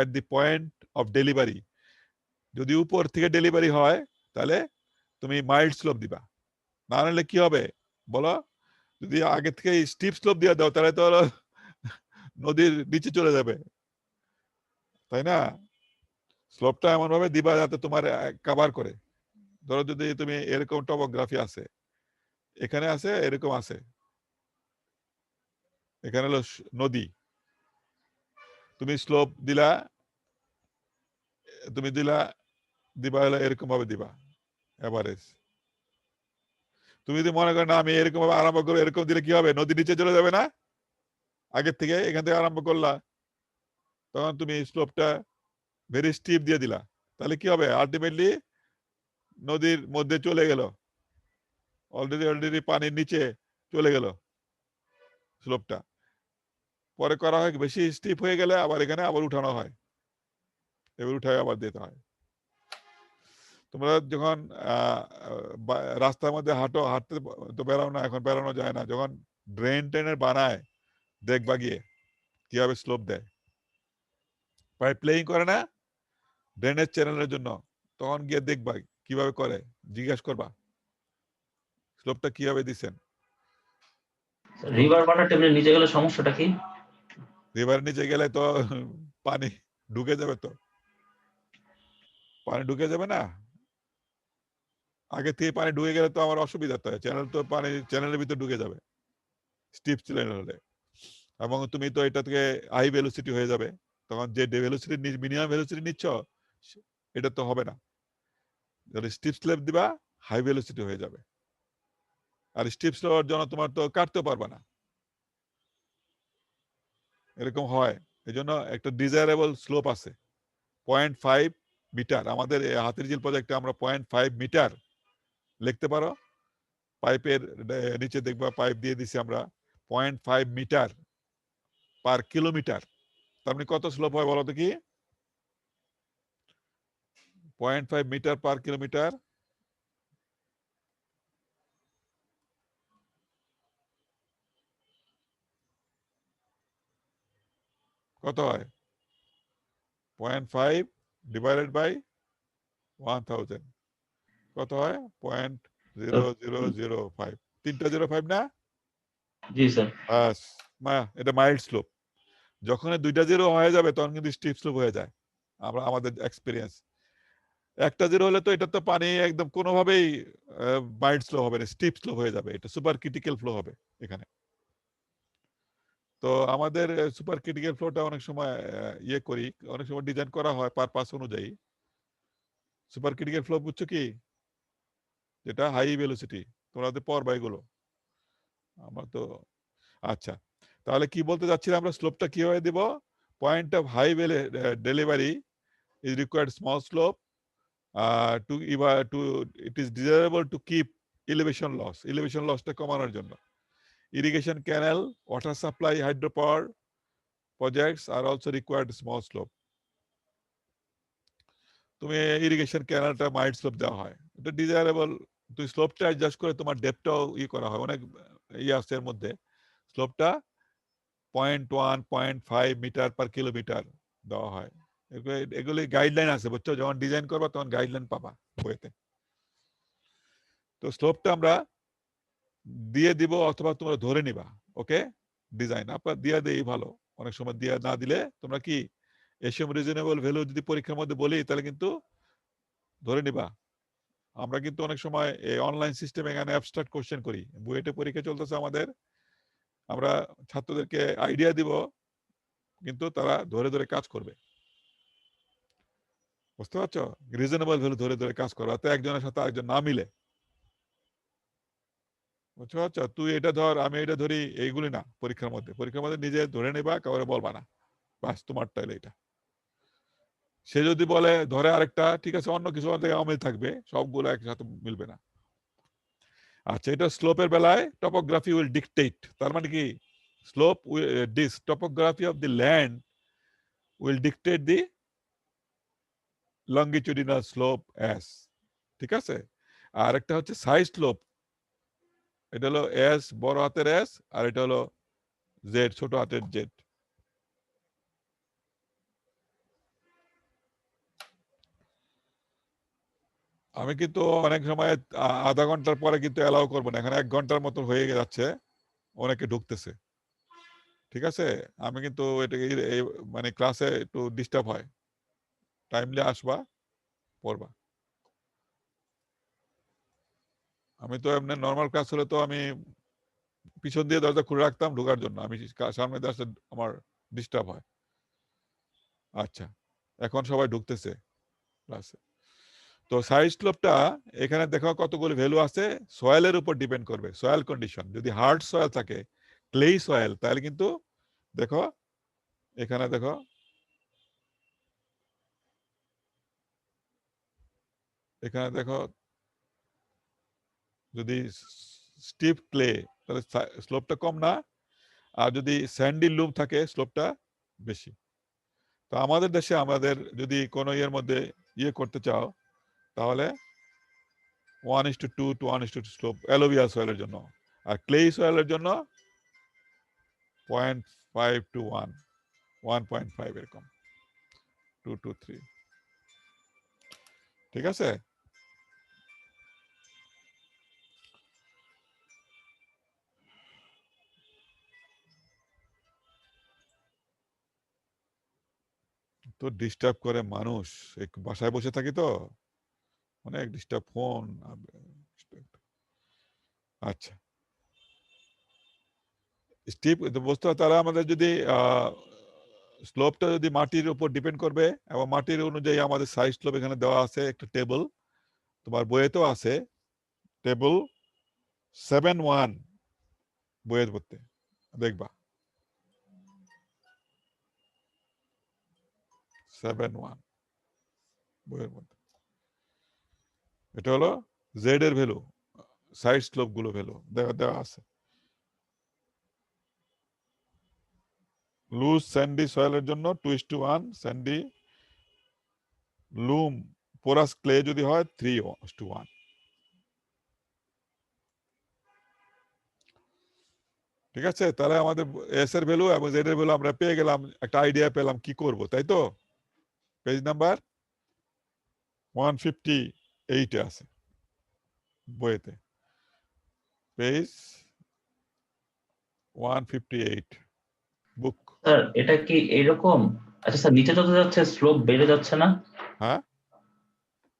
at the point of delivery, যদি উপর থেকে ডেলিভারি হয় তাহলে তুমি মাইল্ড স্লোপ দিবা, না হলে কি হবে বলো? যদি আগে থেকে স্টিপ স্লোপ দিয়ে দাও তাহলে তো নদীর নিচে চলে যাবে, তাই না? স্লোপটা এমন ভাবে দিবা যাতে তোমার কভার করে। ধরো যদি তুমি এরকম টপোগ্রাফি আছে, এখানে আছে, এরকম আছে, এখানে হলো নদী, তুমি স্লোপ দিলা, তুমি দিবা হলো এরকম ভাবে দিবা এভারেজ। তুমি যদি মনে করো না আমি এরকম ভাবে আরম্ভ করবো, এরকম দিলে কি হবে? নদীর নিচে চলে যাবে না? আগের থেকে এখান থেকে আরম্ভ করলা, তখন তুমি স্লোপটা ভেরি স্টিপ দিয়ে দিলা, তাহলে কি হবে? আলটিমেটলি নদীর মধ্যে চলে গেল, অলরেডি পানির নিচে চলে গেল স্লোপটা। পরে করা হয় বেশি স্টিপ হয়ে গেলে আবার এখানে আবার উঠানো হয়, এবার উঠায় আবার দিতে হয়। তোমরা যখন রাস্তার মধ্যে হাঁটতে তো বেরাও না, এখন বেরানো যায় না, যখন ড্রেন টেনের বানায় দেখবা গিয়ে কিভাবে স্লোপ দেয়, পাইপ প্লেইং করে না ড্রেনেজ চ্যানেলের জন্য, তখন গিয়ে দেখবা কিভাবে করে, জিজ্ঞেস করবা স্লোপটা কিভাবে দিচ্ছেন। রিভার ওয়াটার টেবিলের নিচে গেলে সমস্যাটা কি? রিভার নিচে গেলে তো পানি ঢুকে যাবে, তো পানি ঢুকে যাবে না, আগে থেকে পানি ঢুকে গেলে তো আমার অসুবিধা, তো চ্যানেল তো পানি চ্যানেলের ভিতরে ঢুকে যাবে স্টিপ চ্যানেল হলে, এবং তুমি তো এটা থেকে হাই ভেলোসিটি হয়ে যাবে, তখন যে ভেলোসিটি মিনিমাম ভেলোসিটি নিচ্ছ এটা তো হবে না, যদি স্টিপ স্লেপ দিবা হাই ভেলোসিটি হয়ে যাবে, আর স্টিপ স্লেপের জন্য তোমার তো কাটতে পারবে না, এরকম হয়। এই জন্য একটা ডিজায়ারেবল স্লোপ আছে 0.5 মিটার। আমাদের হাতির ঝিল প্রজেক্টে আমরা 0.5 মিটার লিখতে পারো, পাইপের নিচে দেখবা পাইপ দিয়ে দিছি আমরা 0.5 মিটার পার কিলোমিটার। তার মানে কত স্লোপ হয় বলো তো কি? 0.5 মিটার পার কিলোমিটার কত হয়? 0.5 ডিভাইডেড বাই 1000 কত হয়? 0.0005। 3টা 05 না? জি স্যার। বাস, এটা মাইল্ড স্লোপ। যখন 2টা 0 হয়ে যাবে তখন কিন্তু স্টিপ স্লোপ হয়ে যায়, আমাদের এক্সপিরিয়েন্স। 1টা 0 হলে তো এটা তো পানি একদম কোনোভাবেই মাইল্ড স্লো হবে না, স্টিপ স্লো হয়ে যাবে, এটা সুপার ক্রিটিক্যাল ফ্লো হবে এখানে। তো আমাদের সুপার ক্রিটিক্যাল ফ্লোটা অনেক সময় ইয়ে করি, অনেক সময় ডিজাইন করা হয় পারপাস অনুযায়ী। সুপার ক্রিটিক্যাল ফ্লো বুঝছো কি? যেটা হাই ভেলোসিটি, তোমরা তো পড়বা এগুলো, আমার তো। আচ্ছা, তাহলে কি বলতে যাচ্ছিলাম আমরা, স্লোপটা কিভাবে দিব? Point of high delivery is required small slope to it is desirable to keep elevation lossটা কমানোর জন্য। Irrigation canal, water supply, hydropower projects are also required small slope। তুমি ইরিগেশন ক্যানেলটা মাইল্ড স্লোপ দেওয়া হয়, এটা ডিজায়ারেবল। তুই স্লোপটা অ্যাডজাস্ট করে তোমার ডেপটাও করা হয়, অনেক আছে এর মধ্যে। স্লোপটা 0.1 0.5 মিটার পার কিলোমিটার দেওয়া হয়। এগুলি গাইডলাইন আছে, বুঝছো? যখন ডিজাইন করবা তখন গাইডলাইন পাবা বইতে। তো স্লোপটা আমরা দিয়ে দিব অথবা তোমরা ধরে নিবা, ওকে? ডিজাইন আপনার দিয়ে দেই ভালো, অনেক সময় দিয়ে না দিলে তোমরা কি এসএম রিজনেবল ভ্যালু যদি পরীক্ষার মধ্যে বলি তাহলে কিন্তু ধরে নিবা। আমরা কিন্তু অনেক সময় এই অনলাইন সিস্টেমে এখানে অ্যাবস্ট্রাক্ট কোশ্চেন করি, বুয়েটে পরীক্ষা চলতেছে আমাদের, আমরা ছাত্রদেরকে আইডিয়া দিব কিন্তু তারা ধরে ধরে কাজ করবে, বুঝতে পারছো? রিজনেবল ভ্যালু ধরে ধরে কাজ করবে, তো একজনের সাথে আরেকজন না মিলে, বুঝতে পারছো? তুই এটা ধর আমি এটা ধরি, এইগুলি না। পরীক্ষার মধ্যে নিজে ধরে নেবা, কাউরে বলবা না, বাস তোমার টাইলে এটা। সে যদি বলে ধরে আরেকটা, ঠিক আছে, অন্য কিছু থেকে অমিল থাকবে, সবগুলো একসাথে মিলবে না। আচ্ছা, এটা স্লোপের বেলায় টপোগ্রাফি উইল ডিকটেট, তার মানে কি slope this topography of the land will dictate the longitudinal slope S, ঠিক আছে? আর একটা হচ্ছে সাইড স্লোপ, এটা হলো এস বড় হাতের এস, আর এটা হলো জেড ছোট হাতের জেড। আমি কিন্তু অনেক সময় আধা ঘন্টার পরে কিন্তু অ্যালাউ করবো না, এখানে 1 ঘন্টার মতো হয়ে যাচ্ছে, অনেকে ঢুকতেছে, ঠিক আছে? আমি কিন্তু এটা মানে ক্লাসে একটু ডিস্টার্ব হয়। টাইমলি আসবা, পড়বা। আমি তো এমনি নরমাল ক্লাস হলে তো আমি পিছন দিয়ে দরজা খুলে রাখতাম ঢোকার জন্য। আমি সামনে দিয়ে আসলে আমার ডিস্টার্ব হয়। আচ্ছা, এখন সবাই ঢুকতেছে ক্লাসে। তো সাইড স্লোপটা এখানে দেখো কতগুলো ভ্যালু আছে, সয়েলের উপর ডিপেন্ড করবে, সয়েল কন্ডিশন। যদি হার্ড সয়েল থাকে, ক্লেই সয়েল, তাহলে কিন্তু দেখো এখানে দেখো এখানে দেখো যদি স্টিপ ক্লে তাহলে স্লোপটা কম না, আর যদি স্যান্ডি লুম থাকে স্লোপটা বেশি। তো আমাদের দেশে আমাদের যদি কোনো ইয়ের মধ্যে ইয়ে করতে চাও তাহলে 1:2 to 1:2 স্লোপ অ্যালোভিয়াল সয়েলের জন্য, আর ক্লে সয়েলের জন্য 0.5 to 1, 1.5 এরকম, 2 to 3। ঠিক আছে? তো ডিস্টার্ব করে মানুষ, বাসায় বসে থাকি তো অনেক ডিস্টার্ব, ফোন। আচ্ছা, স্টিপ বস্তু তারা আমাদের যদি স্লোপটা যদি মাটির উপর ডিপেন্ড করবে, এবং মাটির অনুযায়ী আমাদের সাইজ স্লোপ এখানে দেওয়া আছে একটা টেবল, তোমার বইয়েতেও আছে টেবল 7.1, বইয়ের পড়তে দেখবা 7.1 বইয়ের মধ্যে। এটা হলো জেড এর ভ্যালু, সাইড স্লোপ গুলো ভ্যালু দেওয়া আছে। লুজ স্যান্ডি সয়েলের জন্য 2:1, স্যান্ডি লুম পোরাস ক্লে যদি হয় 3:1। ঠিক আছে? তাহলে আমাদের এস এর ভ্যালু এবং জেড এর ভ্যালু আমরা পেয়ে গেলাম, একটা আইডিয়া পেলাম কি করব, তাই তো? পেজ নাম্বার 158 এ আছে বইতে, পেজ 158 বুক। স্যার এটা কি এরকম? আচ্ছা স্যার, নিচে যত যাচ্ছে স্লোপ বেড়ে যাচ্ছে না? হ্যাঁ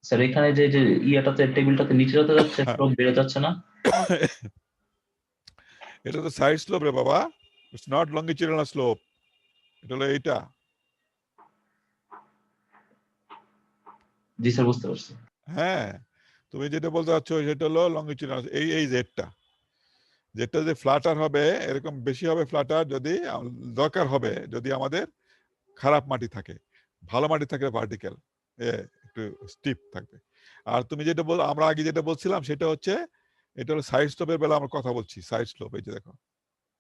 স্যার এখানে যে যে ইয়াটাতে টেবিলটাতে নিচে যত যাচ্ছে স্লোপ বেড়ে যাচ্ছে না? এটা তো সাইড স্লোপ রে বাবা, ইটস নট লঙ্গিচুডানাল স্লোপ। এটা হলো এইটা। জি স্যার, বুঝতে পারছি। হ্যাঁ, তুমি যেটা বলতে চাচ্ছ সেটা হলো লঙ্গিচুডানাল, এই জেডটা, যেটা যে ফ্ল্যাটার হবে এরকম বেশি হবে ফ্ল্যাটার, যদি দরকার হবে যদি আমাদের খারাপ মাটি থাকে, ভালো মাটি থাকলে ভার্টিক্যাল একটু স্টিপ থাকবে। আর তুমি যেটা আমরা আগে যেটা বলছিলাম সেটা হচ্ছে এটা হলো সাইড স্লোপের বেলা আমরা কথা বলছি, সাইড স্লোপ এই যে দেখো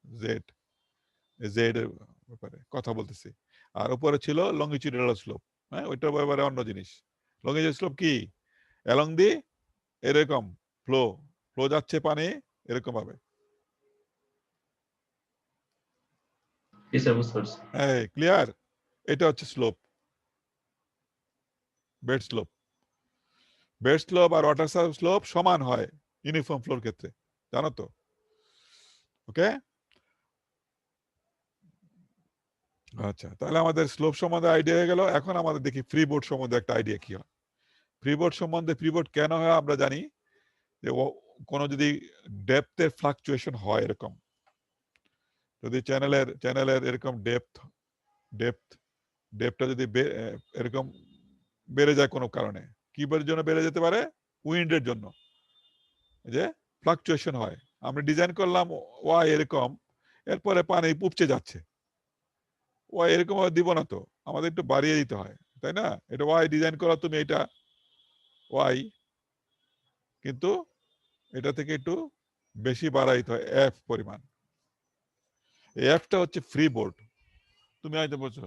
জেড, জেড এর ব্যাপারে কথা বলতেছি। আর উপরে ছিল লঙ্গিচুডানাল স্লোপ, হ্যাঁ ওইটার ব্যাপারে অন্য জিনিস। লঙ্গিচুডানাল স্লোপ কি? অ্যালং দি এরকম ফ্লো, ফ্লো যাচ্ছে পানি এরকম ভাবে। জি স্যার, বুঝতে পারছি। হ্যাঁ ক্লিয়ার? এটা হচ্ছে slope, bed slope. Bed slope আর ওয়াটার স্লোপ সমান হয় ইউনিফর্ম ফ্লোর ক্ষেত্রে, জানো তো? ওকে, আচ্ছা তাহলে আমাদের স্লোপ সম্বন্ধে আইডিয়া হয়ে গেল। এখন আমাদের দেখি ফ্রি বোর্ড সম্বন্ধে একটা আইডিয়া কি হয়। ফ্রি বোর্ড সম্বন্ধে, ফ্রি বোর্ড কেন হয় আমরা জানি যে কোনো যদি ডেপথের ফ্লাকচুয়েশন হয়, এরকম যদি চ্যানেলের এরকম ডেপথটা যদি এরকম বেড়ে যায় কোনো কারণে, কি জন্য বেড়ে যেতে পারে? উইন্ডের জন্য, যে ফ্লাকচুয়েশন হয়। আমরা ডিজাইন করলাম ওয়াই এরকম, এরপরে পানি উপচে যাচ্ছে, ওয়াই এরকম দিব না তো, আমাদের একটু বাড়িয়ে দিতে হয়, তাই না? এটা ওয়াই ডিজাইন করা তুমি, এটা ওয়াই, কিন্তু এটা থেকে একটু বেশি বাড়াইতে হয় এফ পরিমাণ। এফটা হচ্ছে ফ্রি বোর্ড। তুমি হয়তো বলছো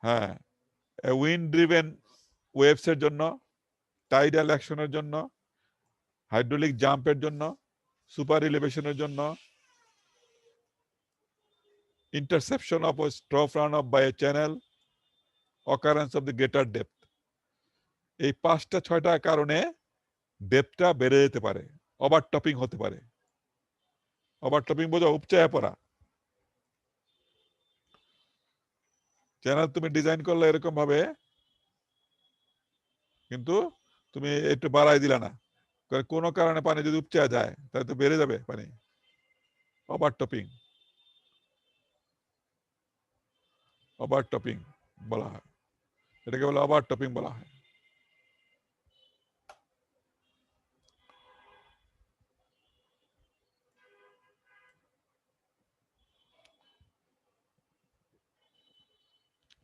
হ্যাঁ, উইন্ড ড্রিভেন ওয়েভস এর জন্য, টাইডাল অ্যাকশনের জন্য, হাইড্রোলিক জাম্পের জন্য, সুপার এলিভেশনের জন্য, interception of a trough runoff by a channel, occurrence of the greater depth, এই 5টা 6টা কারণে ডেপথটা বেড়ে যেতে পারে, ওভারটপিং হতে পারে। ওভারটপিং বোঝো, উপচায়া পড়া। চ্যানেল তুমি ডিজাইন করলে এরকম ভাবে, কিন্তু তুমি একটু বাড়াই দিলা না, কোনো কারণে পানি যদি উপচা যায় তাহলে তো বেড়ে যাবে পানি। ওভারটপিং, ওভারটপিং বলা হয়, এটাকে বলে ওভারটপিং বলা হয়।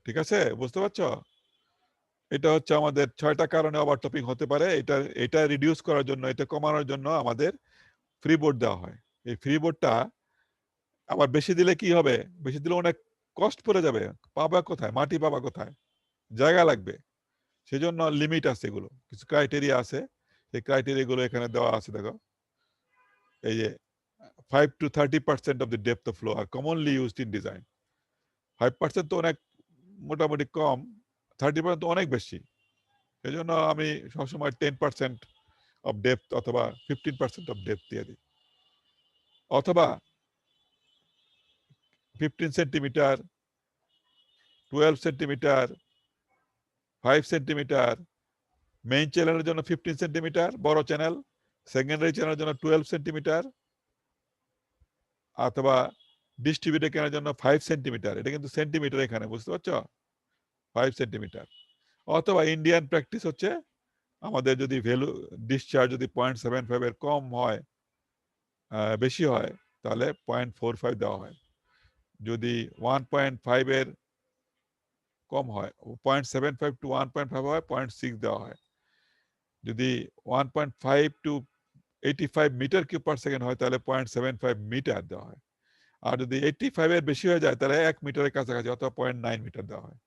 ঠিক আছে, বুঝতে পারছো? এটা হচ্ছে আমাদের 6টা কারণে ওভারটপিং হতে পারে। এটা রিডিউস করার জন্য, এটা কমানোর জন্য আমাদের ফ্রি বোর্ড দেওয়া হয়। এই ফ্রি বোর্ডটা আবার বেশি দিলে কি হবে? বেশি দিলে অনেক কষ্ট পড়ে যাবে। পাবা কোথায়? মাটি পাবা কোথায়? জায়গা লাগবে। সেজন্য লিমিট আছে, এগুলো কিছু ক্রাইটেরিয়া আছে। সেই ক্রাইটেরিয়া গুলো এখানে দেওয়া আছে, দেখো। এই যে 5 to 30% of the depth of flow are commonly used in design. 5% তো অনেক মোটামুটি কম, 30% তো অনেক বেশি। সেজন্য আমি সবসময় 10% অফ ডেপথ অথবা 15% অফ ডেপথ দিয়ে দিই, অথবা 15 সেন্টিমিটার, 12 সেন্টিমিটার, 5 সেন্টিমিটার। মেইন চ্যানেলের জন্য 15 সেন্টিমিটার বড় চ্যানেল, সেকেন্ডারি চ্যানেলের জন্য 12 সেন্টিমিটার, অথবা ডিস্ট্রিবিউটর কেনার জন্য 5 সেন্টিমিটার। এটা কিন্তু সেন্টিমিটার এখানে, বুঝতে পারছো? 5 সেন্টিমিটার। অথবা ইন্ডিয়ান প্র্যাকটিস হচ্ছে আমাদের যদি ভ্যালু ডিসচার্জ যদি 0.75 এর কম হয়, বেশি হয়, তাহলে 0.45 দেওয়া হয়। যদি 1.5 এর কম হয়, 0.75 to 1.5 হয়, 0.6 দেওয়া হয়। যদি 1.5 to 85 metre cube per second হয়, তাহলে 0.75 মিটার দেওয়া হয়। আর যদি 85 এর বেশি হয়ে যায়, তাহলে 1 মিটারের কাছাকাছি অথবা 0.9 মিটার দেওয়া হয়।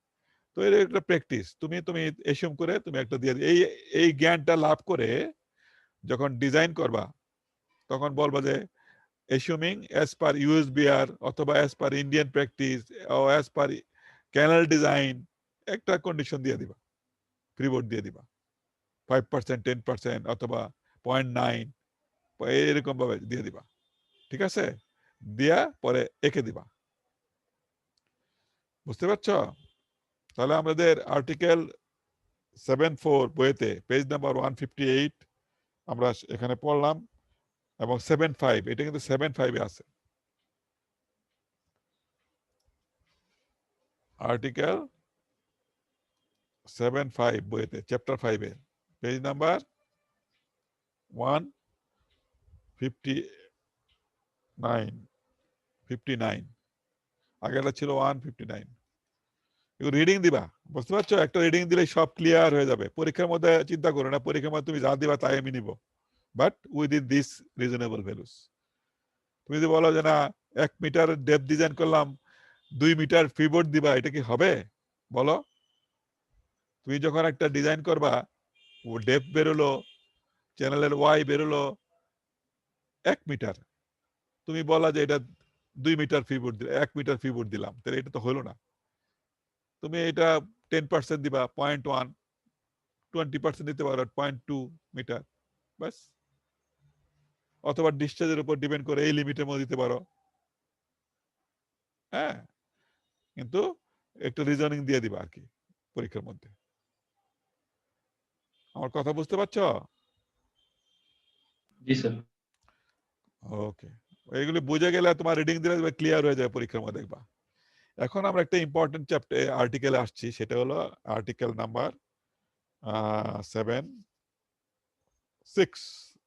তো এর একটা প্র্যাকটিস, তুমি এসিউম করে তুমি একটা দিয়ে এই জ্ঞানটা লাভ করে যখন ডিজাইন করবা, তখন বলবা যে assuming as per USBR অথবা as per Indian practice or as per canal design, একটা কন্ডিশন দিয়ে দিবা, ফ্রিবোর্ড দিয়ে দিবা 5%, 10% অথবা 0.9, এরকম ভাবে দিয়ে দিবা। ঠিক আছে, দিয়া পরে এঁকে দিবা। বুঝতে পারছো? তাহলে আমাদের আর্টিকেল 7.4 বইতে পেজ নাম্বার 158 আমরা এখানে পড়লাম, এবং 7.5, এটা কিন্তু 7.5 এ আছে। আর্টিকেল 7.5 বইতে চ্যাপ্টার 5 এ পেজ নাম্বার 159, আগেটা ছিল 159। এগুলো রিডিং দিবা, বুঝতে পারছো? একটা রিডিং দিলে সব ক্লিয়ার হয়ে যাবে। পরীক্ষার মধ্যে চিন্তা করো না, পরীক্ষার মধ্যে তুমি যা দিবা তাই আমি নিব, but within this reasonable values. তুমি যদি বলো যে না 1 মিটার ডেপথ ডিজাইন করলাম, 2 মিটার ফ্রিবোর্ড দিবা, এটা কি হবে? বলো। তুমি যখন একটা ডিজাইন করবা, ও ডেপথ বেরোলো, চ্যানেলের ওয়াই বেরোলো 1 মিটার, তুমি বলা যে এটা 2 মিটার ফ্রিবোর্ড দিলাম, 1 মিটার ফ্রিবোর্ড দিলাম, তাহলে এটা তো হলো না। তুমি এটা 10% দিবা, 0.1, 20% দিতে পারো 0.2 মিটার, বাস। অথবা ডিসচার্জের উপর ডিপেন্ড করে এই লিমিটের মধ্যে দিতে পারো। হ্যাঁ, কিন্তু একটু রিজনিং দিয়ে দিবা আর কি পরীক্ষার মধ্যে। আমার কথা বুঝতে পারছো? জি স্যার। ওকে, এইগুলি বুঝে গেলে তোমার রিডিং দিলে ক্লিয়ার হয়ে যাবে পরীক্ষার মধ্যে দেখবা। এখন আমরা একটা ইম্পর্টেন্ট চ্যাপ্টার আর্টিকেলে আসছি, সেটা হলো article number 7.6,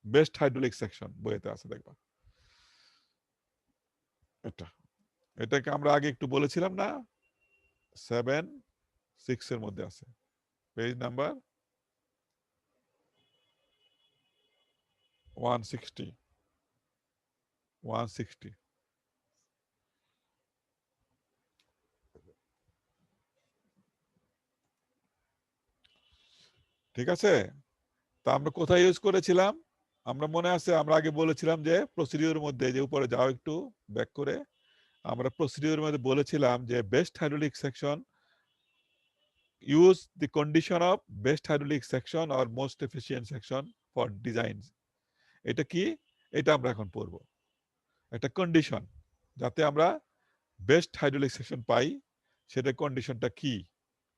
best hydraulic section বইতে আছে, দেখবা। এটাকে আমরা আগে একটু বলেছিলাম না, 7.6 এর মধ্যে আছে, পেজ নাম্বার 160। ঠিক আছে, তা আমরা কোথায় ইউজ করেছিলাম? আমরা মনে আছে, আমরা আগে বলেছিলাম যে প্রসিডিওর মধ্যে, যে উপরে যাও একটু ব্যাক করে, আমরা প্রসিডিওর মধ্যে বলেছিলাম যে best hydraulic section, use the condition of best hydraulic section or most efficient section for design. এটা কি? এটা আমরা এখন পড়বো। একটা কন্ডিশন, যাতে আমরা বেস্ট হাইড্রোলিক সেকশন পাই, সেটা কন্ডিশনটা কি,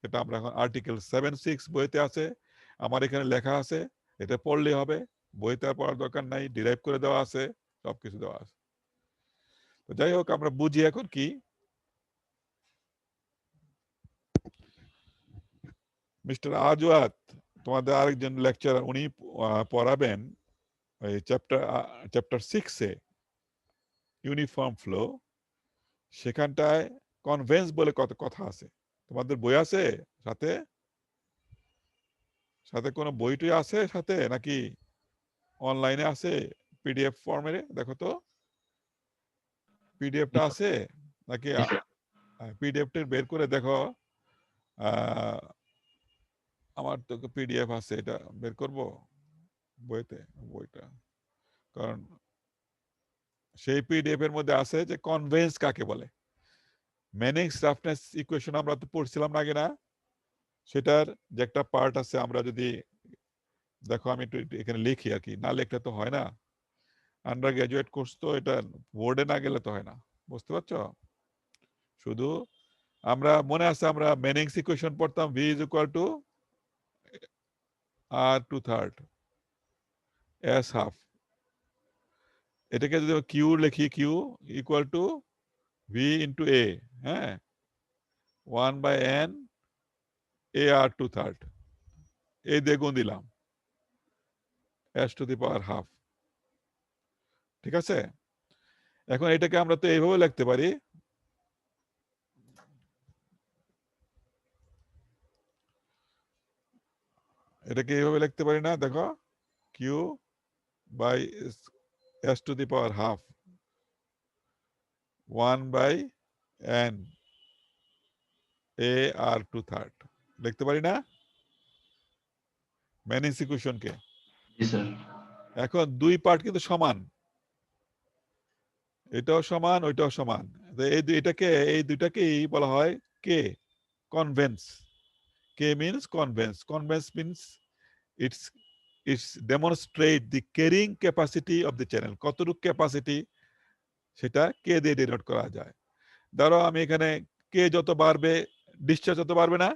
এটা আমরা এখন আর্টিকেল 7.6 বইতে আছে, আমার এখানে লেখা আছে, এটা পড়লে হবে, বইতে আর পড়ার দরকার নাই, ডিরাইভ করে দেওয়া আছে, সবকিছু দেওয়া আছে। তো যাই হোক, আমরা বুঝি এখন কি। মিস্টার আজওয়াত, তোমাদের আরেকজন লেকচারার, উনি পড়াবেন এই চ্যাপ্টার 6-এ ইউনিফর্ম ফ্লো, সেখানটায় কনভেন্স বলে কত কথা আছে। তোমাদের বই আছে সাথে? সাথে কোনো বইটই আছে সাথে, নাকি অনলাইনে আছে পিডিএফ ফর্মে? দেখো তো পিডিএফটা আছে নাকি? জি স্যার। পিডিএফটা বের করে দেখো। আমার তো পিডিএফ আছে, এটা বের করব বইতে, বইটা, কারণ সেই পিডিএফ এর মধ্যে আছে যে কনভেন্স কাকে বলে। ম্যানিংস রাফনেস ইকুয়েশন আমরা তো পড়ছিলাম না আগে, না? সেটার যে একটা পার্ট আছে, আমরা যদি দেখো, আমি একটু এখানে লিখি আর কি, না লিখলে তো হয় না। আন্ডার গ্রাজুয়েট কোর্স তো, এটা বোর্ডে না গেলে তো হয় না, বুঝতে পারছো? শুধু আমরা মনে আছে, আমরা ম্যানিংস ইকুয়েশন পড়তাম, V is equal to r2/3 s half. এটাকে যদি কিউ লিখি, Q equal to V into A, হ্যাঁ, 1/n ar2/3, এই দিয়ে গুণ দিলাম s⁻²। ঠিক আছে? এখন এটাকে আমরা তো এইভাবে লিখতে পারি, এটাকে এইভাবে লিখতে পারি না? দেখো, Q by s⁻², 1/n ar2/3 লিখতে পারি না ম্যানিংস ইকুয়েশনকে? জি স্যার। এখন দুই পার্ট কিন্তু সমান, এটাও সমান, ওইটাও সমান। এটাকে, এই দুইটাকেই বলা হয় K, conveyance. K means conveyance. Conveyance means it's demonstrate the carrying capacity of the channel. কতটুকু ক্যাপাসিটি, সেটা কে দিয়ে ডিনোট করা যায়। ধরো আমি এখানে কে যত বাড়বে, ডিসচার্জ যত বাড়বে না?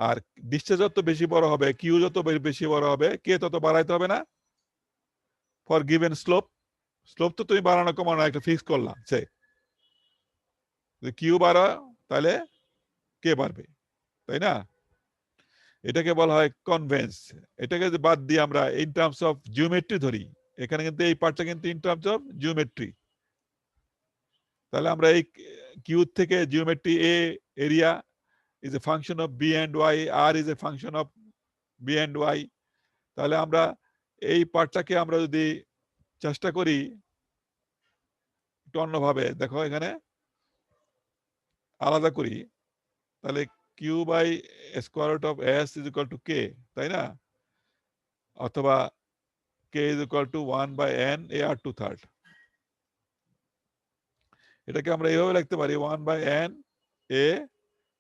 আর ডিসচার্জ যত বেশি বড় হবে, কিউ যত বেশি বড় হবে, কে তত বাড়াইতে হবে না? ফর গিভেন স্লোপ, স্লোপ তো তুমি বাড়ানো কমানো একটা ফিক্স করলাম, সে কিউ বাড়া, তাহলে কে বাড়বে, তাই না? এটাকে বলা হয় কনভেন্স। এটাকে যদি বাদ দিয়ে আমরা ইন টার্মস অফ জিওমেট্রি ধরি, এখানে কিন্তু এই পার্টটা কিন্তু ইন টার্মস অফ জিওমেট্রি, তাহলে আমরা এই কিউ থেকে geometry, A area is a function of b and y, r is a function of b and y, তাহলে আমরা এই পার্টটাকে আমরা যদি চেষ্টা করি একটু অন্যভাবে, দেখো এখানে আলাদা করি, তাহলে Q by square root of S is equal to K, তাই না? অথবা K is equal two 1/n ar2/3। এটাকে আমরা এইভাবে লিখতে পারি, 1/n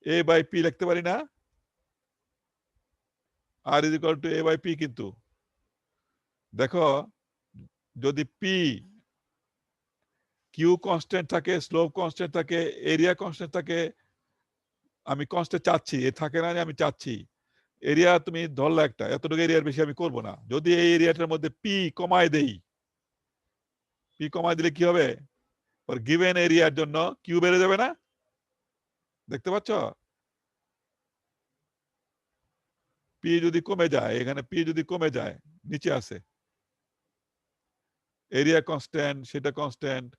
a বাই পি লিখতে পারি না? R is equal to a by P. কিন্তু দেখো, যদি পি, কিউ কনস্ট্যান্ট থাকে, স্লোপ কনস্ট্যান্ট থাকে, এরিয়া কনস্ট্যান্ট থাকে, আমি কনস্ট্যান্ট চাচ্ছি, এ থাকে না যে আমি চাচ্ছি এরিয়া তুমি ধরলে একটা, এতটুকু এরিয়ার বেশি আমি করব না। যদি এই এরিয়াটার মধ্যে পি কমায় দেই, পি কমায় দিলে কি হবে? ওর গিভেন এরিয়ার জন্য কিউ বেড়ে যাবে না? দেখতে পাচ্ছ? পি যদি কমে যায়, এখানে পি যদি কমে যায়, নিচে আছে এরিয়া কনস্ট্যান্ট, সেটা কনস্ট্যান্ট।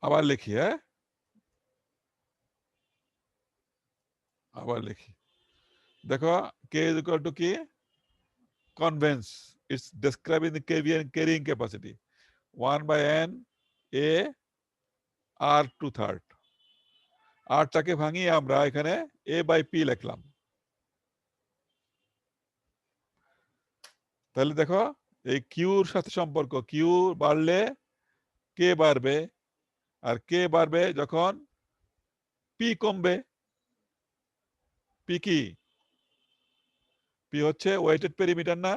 আবার লিখি, হ্যাঁ, আবার লিখি। দেখো, কে ইজ ইকুয়াল টু কি, convince, it's describing the carrying capacity, 1/n a r2/3। আরটাকে ভাঙিয়ে আমরা এখানে এ বাই পি লিখলাম। তাহলে দেখো, এই কিউর সাথে সম্পর্ক, কিউ বাড়লে কে বাড়বে, আর কে বাড়বে যখন পি কমবে। পি কি? পি হচ্ছে ওয়েটেড পেরিমিটার না?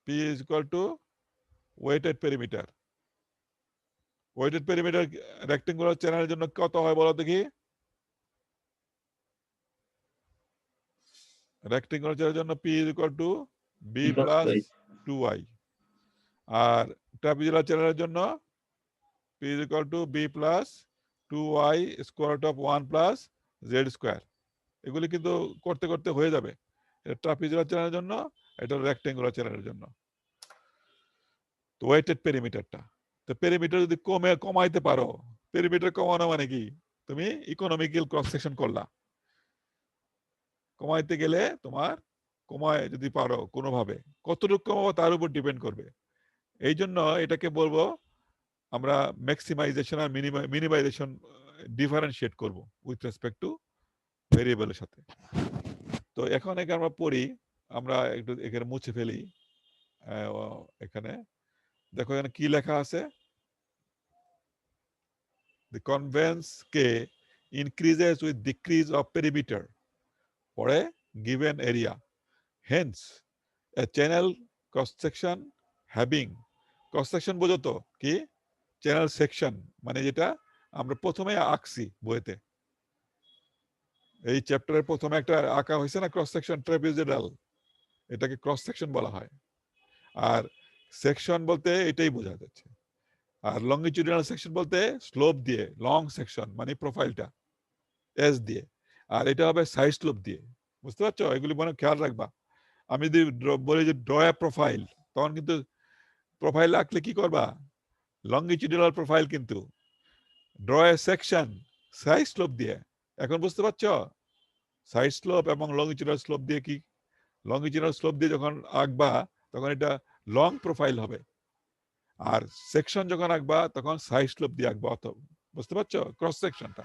P is equal to wetted perimeter. Wetted perimeter rectangular চ্যানেলের জন্য কত হয় বলো দেখি? রেক্টেঙ্গুলার চ্যানেলের জন্য P is equal to B B plus plus 2i. 2y। আর ট্রাপিজুলার চ্যানেলের জন্য P is equal to B plus 2y square root of 1 plus Z square. এগুলি কিন্তু করতে করতে হয়ে যাবে। এটা ট্রাপিজুলার চ্যানেলের জন্য, এটা রেক্টেঙ্গুলার চ্যানেলের জন্য। তো ওয়েটেড পেরিমিটারটা, তো পেরিমিটার যদি কমাইতে পারো, পেরিমিটার কমানো মানে কি? তুমি ইকোনমিক্যাল ক্রস সেকশন করলা। কমাইতে গেলে তোমার কমায় যদি পারো কোনোভাবে, কতটুকু কমাবো তার উপর ডিপেন্ড করবে। এই জন্য এটাকে বলবো আমরা ম্যাক্সিমাইজেশন আর মিনিমাইজেশন ডিফারেন্সিয়েট করব উইথ রেসপেক্ট টু ভেরিয়েবলের সাথে। তো এখন এখানে আমরা পড়ি, আমরা একটু এখানে মুছে ফেলি। এখানে দেখো এখানে কি লেখা আছে? The conveyance K increases with decrease of perimeter for a given area. Hence, a channel cross section having cross section বোঝো তো কি? চ্যানেল সেকশন মানে যেটা আমরা প্রথমে আঁকছি বইতে, এই চ্যাপ্টারের প্রথমে একটা আঁকা হয়েছে না ক্রস সেকশন ট্রাপিজয়েডাল, এটাকে ক্রস সেকশন বলা হয়। আর সেকশন বলতে এটাই বোঝা যাচ্ছে। আর লংগিটিউডিনাল সেকশন বলতে স্লোপ দিয়ে, লং সেকশন মানে প্রোফাইলটা এস দিয়ে, আর এটা হবে সাইড স্লোপ দিয়ে। বুঝতে পারছো? এগুলি মনে খেয়াল রাখবা। আমি যদি বলি যে ড্র এ প্রোফাইল, তখন কিন্তু প্রোফাইল আঁকলে কি করবা? লংগিটিউডিনাল প্রোফাইল, কিন্তু ড্র এ সেকশন সাইড স্লোপ দিয়ে। এখন বুঝতে পারছো সাইড স্লোপ এবং লংগিটিউডিনাল স্লোপ দিয়ে কি? লংগিটিউডিনাল স্লোপ দিয়ে যখন আঁকবা তখন এটা লং প্রোফাইল হবে, আর সেকশন যখন আঁকবা তখন সাইড স্লোপ দিয়ে আঁকবা। অত বুঝতে পারছো ক্রস সেকশনটা?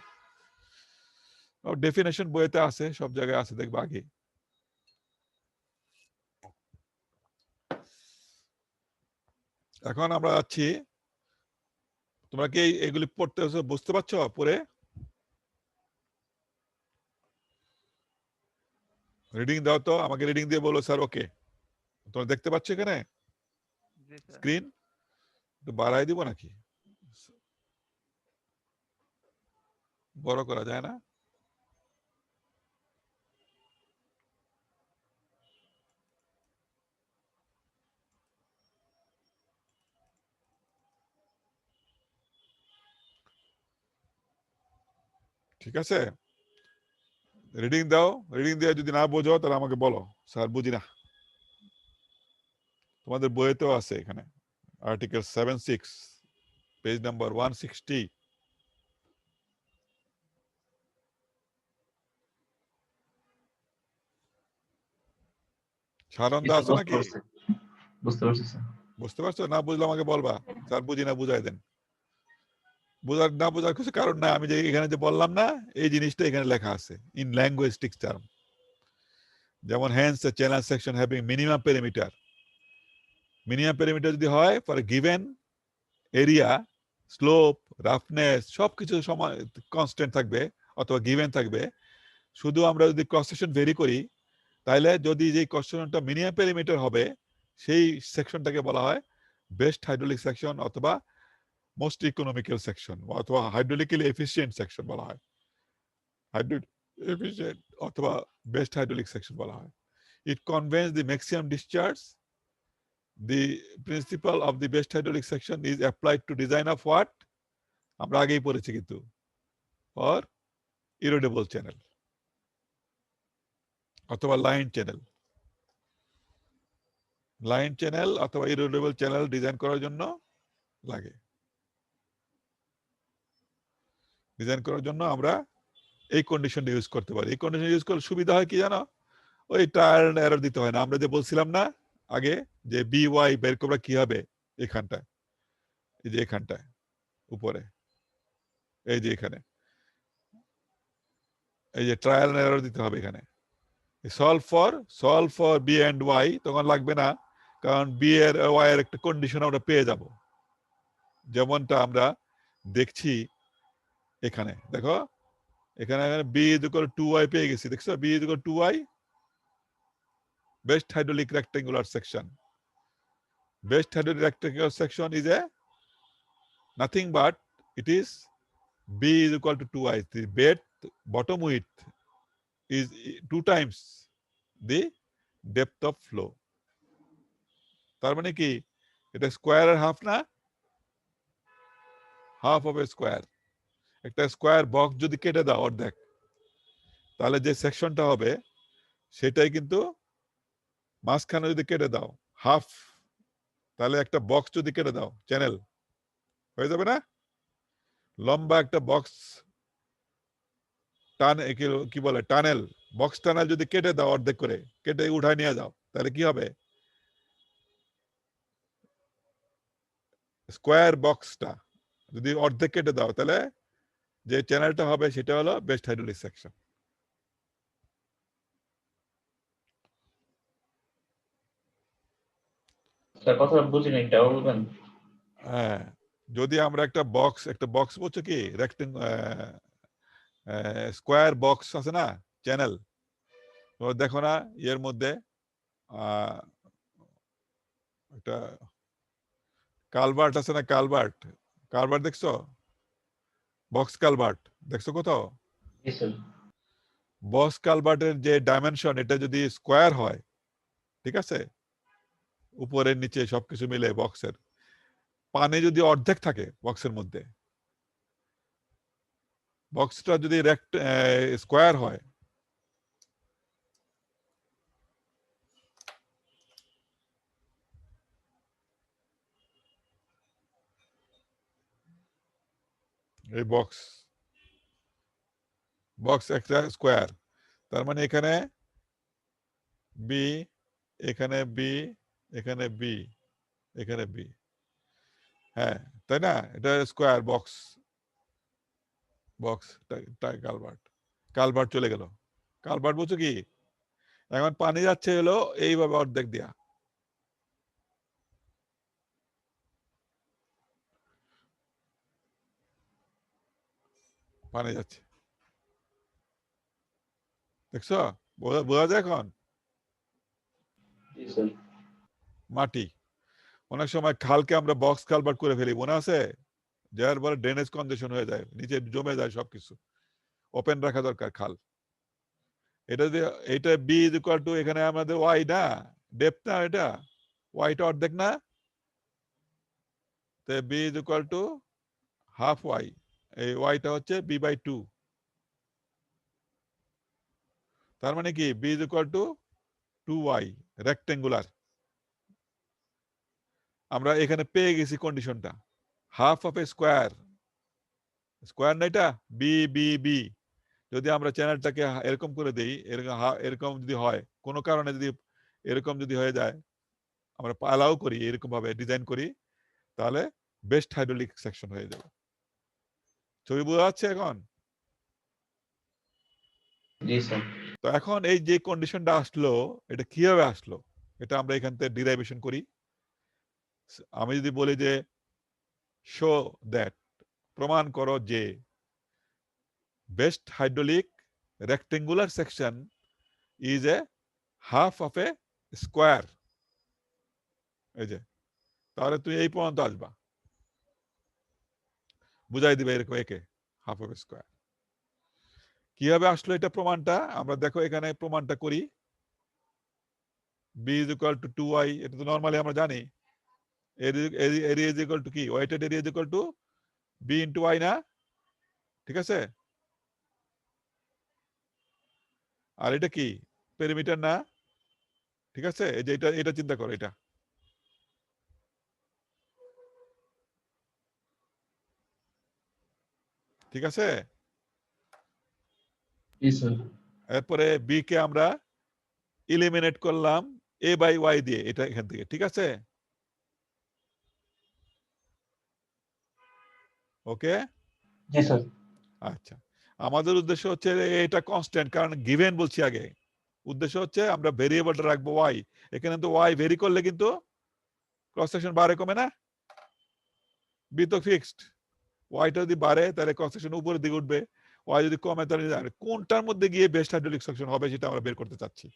ডেফিনেশন বইতে আছে, সব জায়গায় আছে, দেখবা আগে। এখন আমরা যাচ্ছি, তোমরা কি এগুলি পড়তে বুঝতে পারছো? পড়ে রিডিং দাও তো আমাকে, রিডিং দিয়ে বলো স্যার ওকে। তোমরা দেখতে পাচ্ছ এখানে স্ক্রিন? একটু বাড়াই দিব নাকি? বড় করা যায় না? ঠিক আছে, রিডিং দাও। রিডিং দিয়ে যদি না বোঝো তাহলে আমাকে বলো স্যার বুঝি না। তোমাদের বইতেও আছে এখানে আর্টিকেল 7.6 পেজ নাম্বার 160। সারন্দা আছে নাকি? বুঝতে পারছি স্যার। বুঝতে পারছো? না বুঝলে আমাকে বলবা স্যার বুঝি না, বুঝাই দেন। বোঝার না বোঝার কিছু কারণ না, আমি যে এখানে যে বললাম না এই জিনিসটা এখানে লেখা আছে ইন ল্যাঙ্গুয়েস্টিক টার্ম। যেমন hence a channel section having minimum perimeter. Minimum perimeter যদি হয় for given area, slope, roughness সবকিছু সময় কনস্ট্যান্ট থাকবে অথবা গিভেন থাকবে। শুধু আমরা যদি ক্রস সেকশন ভেরি করি, তাহলে যদি যে ক্রস সেকশনটা মিনিমাম পেরিমিটার হবে সেই সেকশনটাকে বলা হয় বেস্ট হাইড্রোলিক সেকশন অথবা মোস্ট ইকোনমিক্যাল সেকশন অথবা হাইড্রোলিক্যালি এফিসিয়েন্ট সেকশন বলা হয়। হাইড্রোলিক এফিসিয়েন্ট অথবা বেস্ট হাইড্রোলিক সেকশন বলা হয়। It conveys the maximum discharge. The principle of the best hydraulic section is applied to design of what? আমরা আগেই পড়েছি কিন্তু, or erodible channel অথবা লাইন চ্যানেল। লাইন চ্যানেল অথবা erodible চ্যানেল ডিজাইন করার জন্য লাগে। ডিজাইন করার জন্য আমরা এই কন্ডিশনটা ইউজ করতে পারি। এই কন্ডিশন ইউজ করলে সুবিধা হয় কি জানো? ওই ট্রায়াল এন্ড এরর দিতে হয় না। আমরা যে বলছিলাম না আগে যে BY বের করবা কি হবে এখানটায়, এই যে এখানটায় উপরে, এই যে এখানে, এই যে ট্রায়াল এন্ড এরর দিতে হবে এখানে। Solve for B and Y তখন লাগবে না, কারণ B এর Y এর একটা কন্ডিশন আমরা পেয়ে যাব। যেমনটা আমরা দেখছি এখানে, দেখো এখানে B is equal to Y পেয়ে গেছি, দেখছো B is equal to Y, best hydraulic rectangular section. Best hydraulic rectangular section is a nothing but it is B is equal to 2i. The bed bottom width is 2 times the depth of flow. তার মানে কি এটা square আর half না, half of A square. একটা square box যদি কেটে দাও অর্ধেক, তাহলে যে সেকশনটা হবে সেটাই কিন্তু মাঝখানে যদি কেটে দাও হাফ, তাহলে একটা বক্স যদি কেটে দাও চ্যানেল হয়ে যাবে না? লম্বা একটা বক্স কি বলে টানেল, বক্স টানেল যদি কেটে দাও অর্ধেক করে, কেটে উঠায় নিয়ে যাও, তাহলে কি হবে? স্কোয়ার বক্সটা যদি অর্ধেক কেটে দাও, তাহলে যে চ্যানেলটা হবে সেটা হলো বেস্ট হাইড্রোলিক সেকশন। স্যার কথা বুঝিনি, একটা বলবেন? হ্যাঁ, যদি আমরা একটা বক্স বলছো কি স্কোয়ার বক্স আছে না চ্যানেল, তো দেখো না এর মধ্যে একটা কালভার্ট আছে না, কালভার্ট দেখছো? বক্স কালভার্ট দেখছো কোথাও? জি স্যার। বক্স কালভার্টের যে ডাইমেনশন এটা যদি স্কোয়ার হয়, ঠিক আছে, উপরের নিচে সবকিছু মিলে বক্সের পানি যদি অর্ধেক থাকে বক্সের মধ্যে, বক্সটা যদি স্কোয়ার হয়, এই বক্স একটা স্কোয়ার, তার মানে এখানে বি, এখানে বি, এখানে বি, এখানে বি, হ্যাঁ তাই না? এটা স্কোয়ার বক্স কালভার্ট চলে গেল। কালভার্ট বলছো কি, এখন পানি যাচ্ছে হলো এইভাবে অর্ধেক দিয়া, পানি যাচ্ছে, দেখছো? বোঝা যায় এখন? জি স্যার। মাটি অনেক সময় খালকে আমরা বক্স কালভার্ট করে ফেলি, মনে আছে? যার পরে ড্রেনেজ কন্ডিশন হয়ে যায়, নিচে জমে যায় সবকিছু, ওপেন রাখা দরকার খাল। এটা যদি এটা বি ইজ ইকুয়াল টু এখানে আমাদের ওয়াই না, ডেপথ না, এটা ওয়াইটা অর্ধেক না, তো B is equal to half Y, এই ওয়াইটা হচ্ছে বি বাই 2, তার মানে কি B is equal to 2y rectangular. আমরা এখানে পেয়ে গেছি কন্ডিশনটা, হাফ অফ এ স্কোয়ার না এটা বি বি বি। যদি আমরা চ্যানেলটাকে এরকম করে দেই, এরকম যদি হয় কোনো কারণে, যদি এরকম যদি হয়ে যায়, আমরা অ্যালাউ করি এরকম ভাবে ডিজাইন করি, তাহলে বেস্ট হাইড্রোলিক সেকশন হয়ে যাবে। ছবি বোঝা যাচ্ছে এখন? জি স্যার। তো এখন এই যে কন্ডিশনটা আসলো, এটা কিভাবে আসলো, এটা আমরা এখান থেকে ডিরাইভেশন করি। আমি যদি বলি যে শো দ্যাট, প্রমাণ করো যে best hydraulic rectangular section is a half of A square, এই যে, তাহলে তুই এই পর্যন্ত আসবা, বুঝাই দিবে এরকম একে হাফ অফ স্কোয়ার। কিভাবে আসলো এটা প্রমাণটা আমরা দেখো এখানে প্রমাণটা করি। B is equal to 2y, এটা তো নরমালি আমরা জানি। এরিয়া ইজ ইকুয়াল টু কি, wetted area is equal to B into Y না, ঠিক আছে? আর এটা কি পেরিমিটার না, ঠিক আছে? এই যে এটা চিন্তা করো, এটা ঠিক আছে? জি স্যার। এরপরে বি কে আমরা ইলিমিনেট করলাম এ বাই ওয়াই দিয়ে, এটা এখান থেকে, ঠিক আছে? ওকে, জি স্যার। আচ্ছা, আমাদের উদ্দেশ্য হচ্ছে এটা কনস্ট্যান্ট, কারণ গিভেন বলছি আগে। উদ্দেশ্য হচ্ছে আমরা ভেরিয়েবলটা রাখবো ওয়াই, এখানে তো ওয়াই ভেরি করলে কিন্তু ক্রস সেকশন বাড়ে কমে না, বি তো ফিক্সড, ওয়াইটা যদি বাড়ে তাহলে ক্রস সেকশন উপরের দিকে উঠবে, ওয়াই যদি কমে তাহলে কোনটার মধ্যে গিয়ে বেস্ট হাইড্রোলিক সেকশন হবে সেটা আমরা বের করতে চাচ্ছি।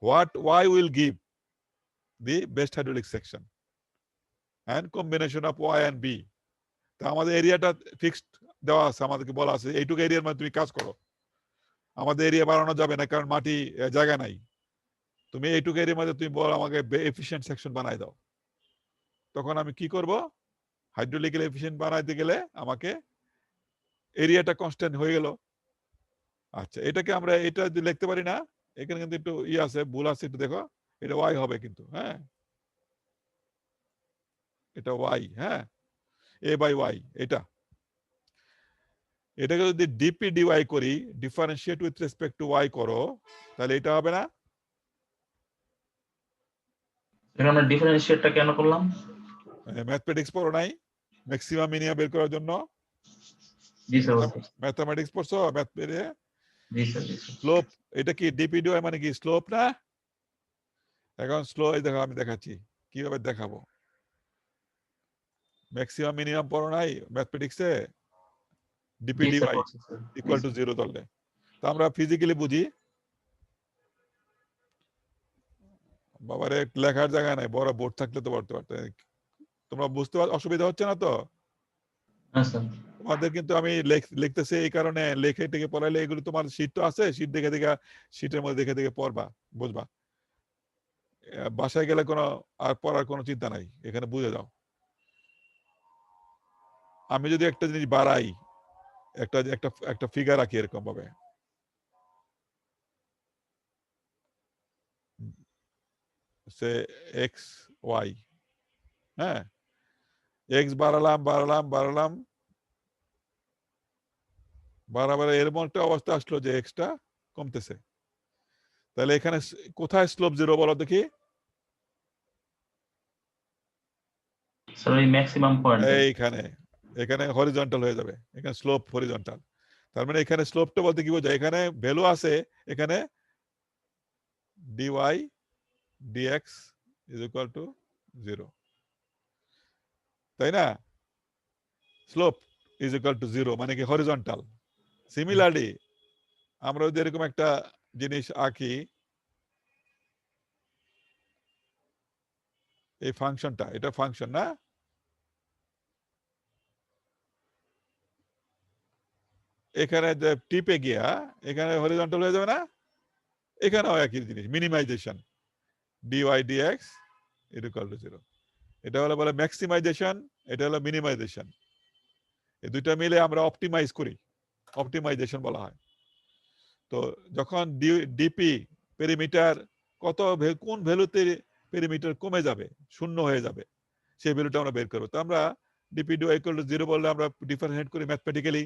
What Y will give the best hydraulic section and combination of Y and B. তা আমাদের এরিয়াটা ফিক্সড দেওয়া আছে, আমাদেরকে বলা আছে এইটুকু এরিয়ার মধ্যে তুমি কাজ করো, আমাদের এরিয়া বাড়ানো যাবে না কারণ মাটি জায়গা নাই, তুমি এইটুকু এরিয়ার মধ্যে তুমি বল আমাকে এফিশিয়েন্ট সেকশন বানাই দাও। তখন আমি কি করব, হাইড্রোলিক্যাল এফিশিয়েন্ট বানাইতে গেলে আমাকে এরিয়াটা কনস্ট্যান্ট হয়ে গেল। আচ্ছা এটাকে আমরা এটা যদি লিখতে পারি না, এখানে কিন্তু একটু আছে, ভুল আছে, একটু দেখো, এটা ওয়াই হবে কিন্তু, হ্যাঁ এটা ওয়াই, হ্যাঁ এ বাই ওয়াই, এটাকে যদি ডিপি ডিওয়াই করি, differentiate with respect to y করো, তাহলে এটা হবে না? এখানে আমরা ডিফারেন্সিয়েটটা কেন করলাম? ম্যাথমেটিক্স পড়ো নাই? ম্যাক্সিমাম মিনিমাম বের করার জন্য জি স্যার। ম্যাথমেটিক্স পড়ছো? জি স্যার, জি স্যার। স্লোপ, এটা কি ডিপি ডিওয়াই মানে কি স্লোপ না? এখন স্লো দেখো, আমি দেখাচ্ছি কিভাবে দেখাবো। ম্যাক্সিমাম মিনিমাম পড়ো নাই ম্যাথমেটিক্সে? ডিপি জি স্যার, ডিওয়াই করছি স্যার। ইকুয়াল টু 0 ধরলে, তো আমরা ফিজিক্যালি বুঝি, বাবারে লেখার জায়গা নাই, বড় বোর্ড থাকলে তো পড়তে পারতে। তোমরা বুঝতে অসুবিধা হচ্ছে না তো? হ্যাঁ স্যার। তোমাদের কিন্তু আমি লিখতেছি এই কারণে, লেখে টেকে পড়াইলে এগুলো তোমার শীট তো আছে, শীট দেখে দেখে শীটের মধ্যে দেখে দেখে পড়বা, বুঝবা। বাসায় গেলে কোনো আর পড়ার কোনো চিন্তা নাই, এখানে বুঝে যাও। আমি যদি একটা জিনিস বাড়াই, একটা একটা একটা ফিগার রাখি এরকম ভাবে, সে এক্স ওয়াই, হ্যাঁ এক্স বাড়ালাম বাড়ালাম বাড়ালাম বাড়াবার এরকম একটা অবস্থা আসলো যে এক্সটা কমতেছে, তাহলে এখানে কোথায় স্লোপ 0 বলো দেখি? স্যার ওই ম্যাক্সিমাম পয়েন্ট এইখানে, এখানে হরিজন্টাল হয়ে যাবে, এখানে স্লোপ হরিজন্টাল। তার মানে এখানে স্লোপটা বলতে কি বোঝায়, এখানে ভ্যালু আছে, এখানে dy dx is equal to 0, তাই না? স্লোপ is equal to 0 মানে কি হরিজন্টাল। সিমিলারলি আমরা যদি এরকম একটা জিনিস আঁকি, এই ফাংশনটা, এটা ফাংশন না, এখানে যে টিপে গিয়া এখানে হরিজন্টাল হয়ে যাবে না? এখানেও একই জিনিস, minimisation dy dx is equal to 0। এটা হলো বলে ম্যাক্সিমাইজেশন, এটা হলো মিনিমাইজেশন, এই দুইটা মিলে আমরা অপটিমাইজ করি, অপটিমাইজেশন বলা হয়। তো যখন ডিপি পেরিমিটার কোন ভ্যালুতে পেরিমিটার কমে যাবে, শূন্য হয়ে যাবে, সেই ভ্যালুটা আমরা বের করবো। তো আমরা ডিপি ডি ইকুয়াল টু 0 বললে আমরা ডিফারেন্সিয়েট করি ম্যাথমেটিক্যালি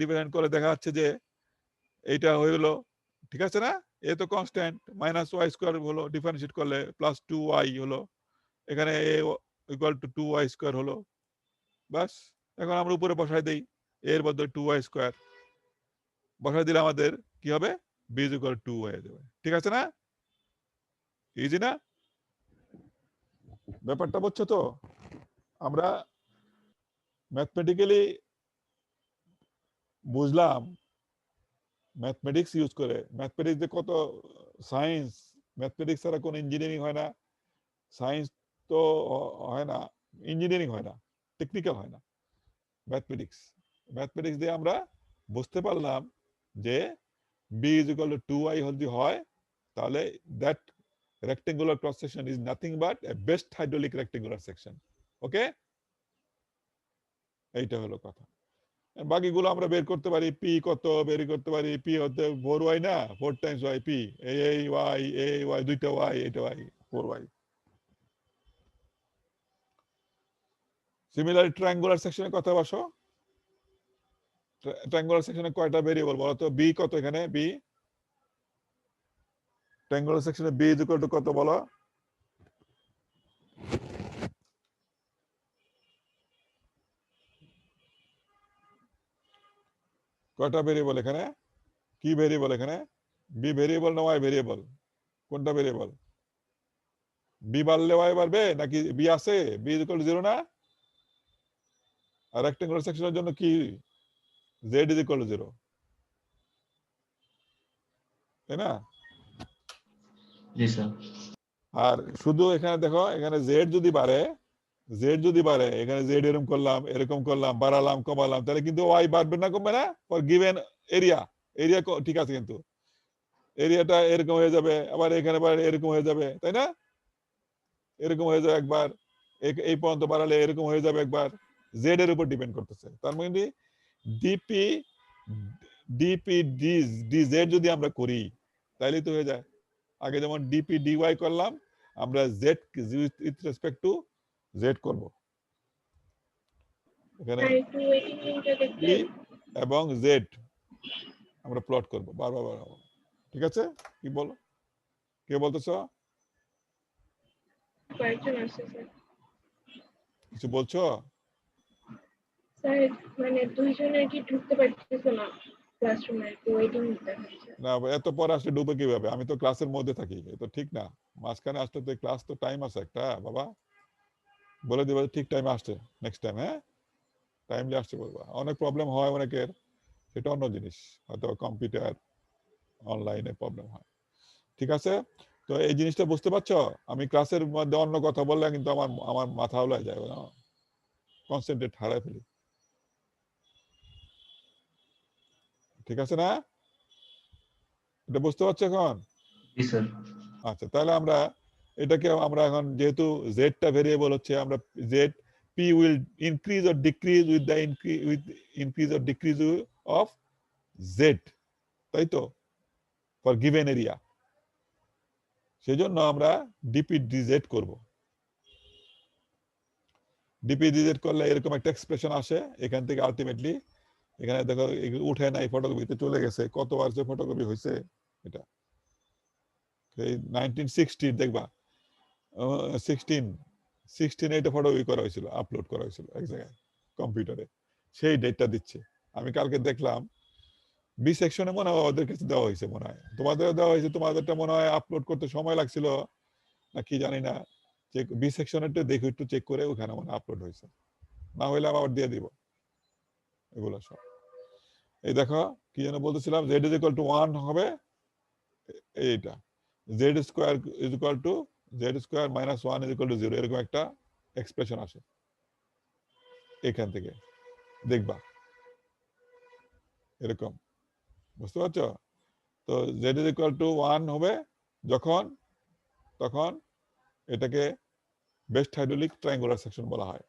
ডিফারেন্ট করে দেখা যাচ্ছে যে এইটা হয়ে গেলো, ঠিক আছে না? এ তো কনস্ট্যান্ট, মাইনাস ওয়াই স্কোয়ার হলো, ডিফারেন্সিয়েট করলে প্লাস 2y হলো, এখানে এ ইকুয়াল টু 2y স্কোয়ার হলো, বাস। এখন আমরা উপরে বসাই দেই, এর বদলে 2y স্কোয়ার বসাই দিলে আমাদের কি হবে, b is equal to 2 হয়ে যাবে, ঠিক আছে না? ইজি না ব্যাপারটা, বুঝছো তো? আমরা ম্যাথমেটিক্যালি বুঝলাম, ম্যাথমেটিক্স ইউজ করে, ম্যাথমেটিক্স যে কত সায়েন্স, ম্যাথমেটিক্স ছাড়া কোনো ইঞ্জিনিয়ারিং হয় না, সায়েন্স তো হয় না, ইঞ্জিনিয়ারিং হয় না, টেকনিক্যাল হয় না, ম্যাথমেটিক্স দিয়ে আমরা বুঝতে পারলাম যে b is equal to 2y যদি হয়, তাহলে that rectangular cross section is nothing but a best hydraulic rectangular section, ওকে? এইটা হলো কথা। বাকিগুলো আমরা বের করতে পারি, p কত বের করতে পারি, p হতে 4y না, 4 times y, p y দুইটা y, এটা y 4y। সিমিলারলি ট্রায়াঙ্গুলার সেকশনের কথা বসো, ট্রায়াঙ্গুলার সেকশনে কয়টা ভেরিয়েবল বলো তো? b কত এখানে, b ট্রায়াঙ্গুলার সেকশনে b is equal to কত বলো? কয়টা ভেরিয়েবল এখানে? কি ভেরিয়েবল এখানে? বি ভেরিয়েবল না ওয়াই ভেরিয়েবল? কোনটা ভেরিয়েবল? বি বাড়লে ওয়াই বাড়বে নাকি? বি আছে, বি ইজ ইকুয়াল টু 0 না? আর রেক্টেঙ্গুলার সেকশনের জন্য কি z ইজ ইকুয়াল টু 0, তাই না? জি স্যার। আর শুধু এখানে দেখো, এখানে z যদি বাড়ে, এখানে z এরকম করলাম, বাড়ালাম, কমালাম, তাহলে কিন্তু y বাড়বে না, কমবে না? ফর গিভেন এরিয়া ঠিক আছে, কিন্তু এরিয়াটা এরকম হয়ে যাবে, আবার এখানে এরকম হয়ে যাবে, তাই না? এরকম হয়ে যাবে একবার, এই পর্যন্ত বাড়ালে এরকম হয়ে যাবে একবার, z এর উপর ডিপেন্ড করতেছে। তার মানে ডিপি dz যদি আমরা করি তাইলেই তো হয়ে যায়। আগে যেমন ডিপি ডিওয়াই করলাম, আমরা z with respect two z করব। এখানে আর একটু ওয়েটিং লিঙ্কটা p দেখবেন। এবং z আমরা প্লট করব বারবার। ঠিক আছে, কি বলো, কে বলতেছো? কয়েকজন আসছে স্যার। কিছু বলছো? স্যার মানে দুইজনে কি ঢুকতে পারতেছে না ক্লাসরুমে, একটু ওয়েটিং দেখাচ্ছে। না, এত পরে আসলে ডুবে কিভাবে? আমি তো ক্লাসের মধ্যে থাকি, এ তো ঠিক না। মাঝখানে আসলে তো ক্লাস তো টাইম আছে একটা, বাবা বলে দিবা ঠিক টাইমে আসছে, নেক্সট টাইম, হ্যাঁ টাইমলি আসছে বলবা। অনেক প্রবলেম হয় অনেকের, সেটা অন্য জিনিস, হয়তো কম্পিউটার অনলাইনে প্রবলেম হয়। ঠিক আছে, তো এই জিনিসটা বুঝতে পারছো? আমি ক্লাসের মধ্যে অন্য কথা বললে কিন্তু আমার মাথা উলায় যায়, কনসেন্ট্রেট হারাই ফেলি। ঠিক আছে না? এটা বুঝতে পারছো এখন? জি স্যার। আচ্ছা, তাহলে আমরা এটাকে আমরা এখন যেহেতু জেডটা ভেরিয়েবল হচ্ছে, আমরা Z P will increase or decrease with the increase or decrease of Z, তাই তো, ফর গিভেন এরিয়া। সেজন্য আমরা ডিপি ডিজেড করব। ডিপি ডিজেড করলে এরকম একটা এক্সপ্রেশন আসে, এখান থেকে আলটিমেটলি এখানে দেখো উঠে নাই, ফটোকপিতে চলে গেছে, কতবার যে ফটোকপি হয়েছে এটা, এই 1960 দেখবা 16 এটা ফটোকপি করা হয়েছিল, আপলোড করা হয়েছিল এক জায়গায় কম্পিউটারে, সেই ডেটটা দিচ্ছে। আমি কালকে দেখলাম বি সেকশনে মনে হয় ওদের কাছে দেওয়া হয়েছে, মনে হয় তোমাদের দেওয়া হয়েছে, তোমাদেরটা মনে হয় আপলোড করতে সময় লাগছিল না কি জানি না, চেক বি সেকশনেরটা দেখো একটু চেক করে, ওখানে মনে আপলোড হয়েছে, না হইলে আমি আবার দিয়ে দিব এগুলো সব। এই দেখো কি যেন বলতেছিলাম, জেড ইজ ইকুয়াল টু 1 হবে, এইটা Z square is equal to Z square minus 1 is equal to 0, এরকম একটা এক্সপ্রেশন আসে এখান থেকে, দেখবা এরকম, বুঝতে পারছো? তো জেড ইজ ইকুয়াল টু 1 হবে যখন, তখন এটাকে বেস্ট হাইড্রোলিক ট্রায়াঙ্গুলার সেকশন বলা হয়।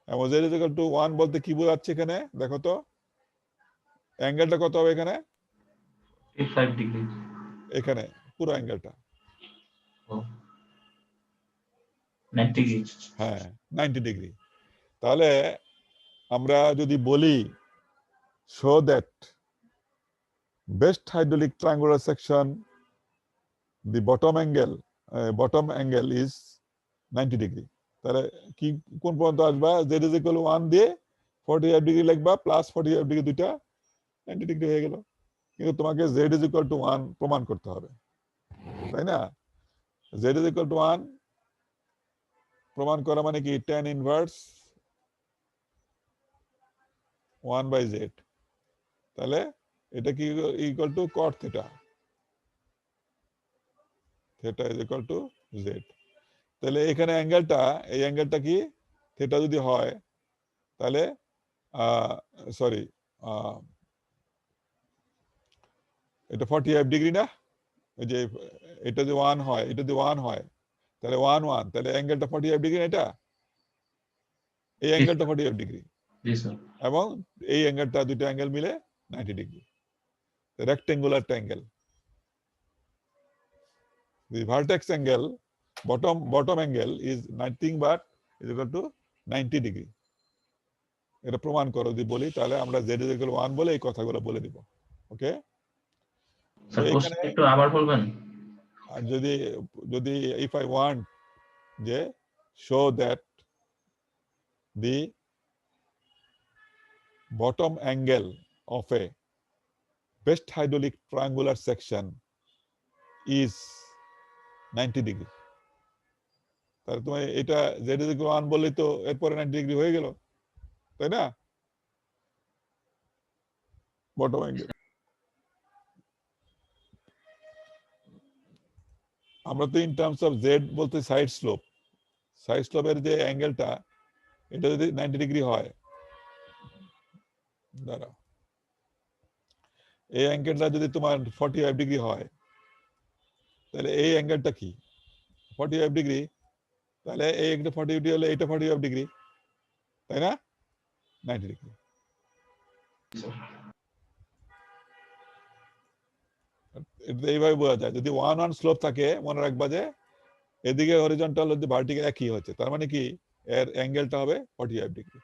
এবং জেড ইজ ইকুয়াল টু 1 বলতে কি বোঝাচ্ছে এখানে দেখো তো, অ্যাঙ্গেলটা কত হবে এখানে, 5 ডিগ্রি। এখানে পুরো অ্যাঙ্গেলটা, ও 90 ডিগ্রি। হ্যাঁ 90 ডিগ্রি। তাহলে আমরা যদি বলি show that best hydraulic triangular section, the bottom angle is 90 degree, তাহলে কি কোন পর্যন্ত আসবা, জেড ইজ ইকুয়াল 1 দিয়ে 45 ডিগ্রি লিখবা, প্লাস 45 ডিগ্রি, দুইটা 90 ডিগ্রি হয়ে গেল। কিন্তু তোমাকে জেড ইজ ইকুয়াল টু 1 প্রমাণ করতে হবে, তাই না? জেড ইজ ইকুয়াল টু 1 প্রমাণ করা মানে কি, tan ইনভার্স 1/z, তাহলে এটা কি equal to cot theta, theta is equal two z। তাহলে এখানে অ্যাঙ্গেলটা, এই অ্যাঙ্গেলটা কি থিটা যদি হয়, তাহলে সরি এটা 45 ডিগ্রি না, এই যে এটা যদি 1 হয়, এটা যদি 1 হয়, তাহলে 1 1, তাহলে অ্যাঙ্গেলটা 45 ডিগ্রি, এটা এই অ্যাঙ্গেলটা 45 ডিগ্রি, জি স্যার। এবং এই অ্যাঙ্গেলটা, দুটো অ্যাঙ্গেল মিলে 90 degree, rectangular triangle. The vertex angle, bottom angle is nothing but is equal to 90 degree. এটা প্রমাণ করো যদি বলি, তাহলে আমরা z is equal to 1 বলে এই কথাগুলো বলে দিব। ওকে, তো স্যার এখানে কোশ্চেন একটু আবার বলবেন? আর যদি যদি if I want যে show that the bottom angle of a best hydraulic triangular section is 90 degree, তাহলে তুমি এটা z is equal to 1 বললেই তো এরপরে 90 ডিগ্রি হয়ে গেল, তাই না? Bottom angle. আমরা তো ইন টার্মস অফ জেড বলতে সাইড স্লোপ, সাইড স্লোপের যে অ্যাঙ্গেলটা এটা যদি 90 ডিগ্রি হয়, দাঁড়াও, এই অ্যাঙ্গেলটা যদি তোমার 45 ডিগ্রি হয়, তাহলে এই অ্যাঙ্গেলটা কি 45 ডিগ্রি, তাহলে এই একটা 40 ডিগ্রি হলে এটা 45 ডিগ্রি, তাই না? 90 ডিগ্রি। এটা এইভাবে বোঝা যায়। যদি 1 স্লোপ থাকে, মনে রাখবা যে এদিকে হরিজন্টাল যদি ভার্টিক্যাল একই হচ্ছে, তার মানে কি এর অ্যাঙ্গেলটা হবে 45 degree.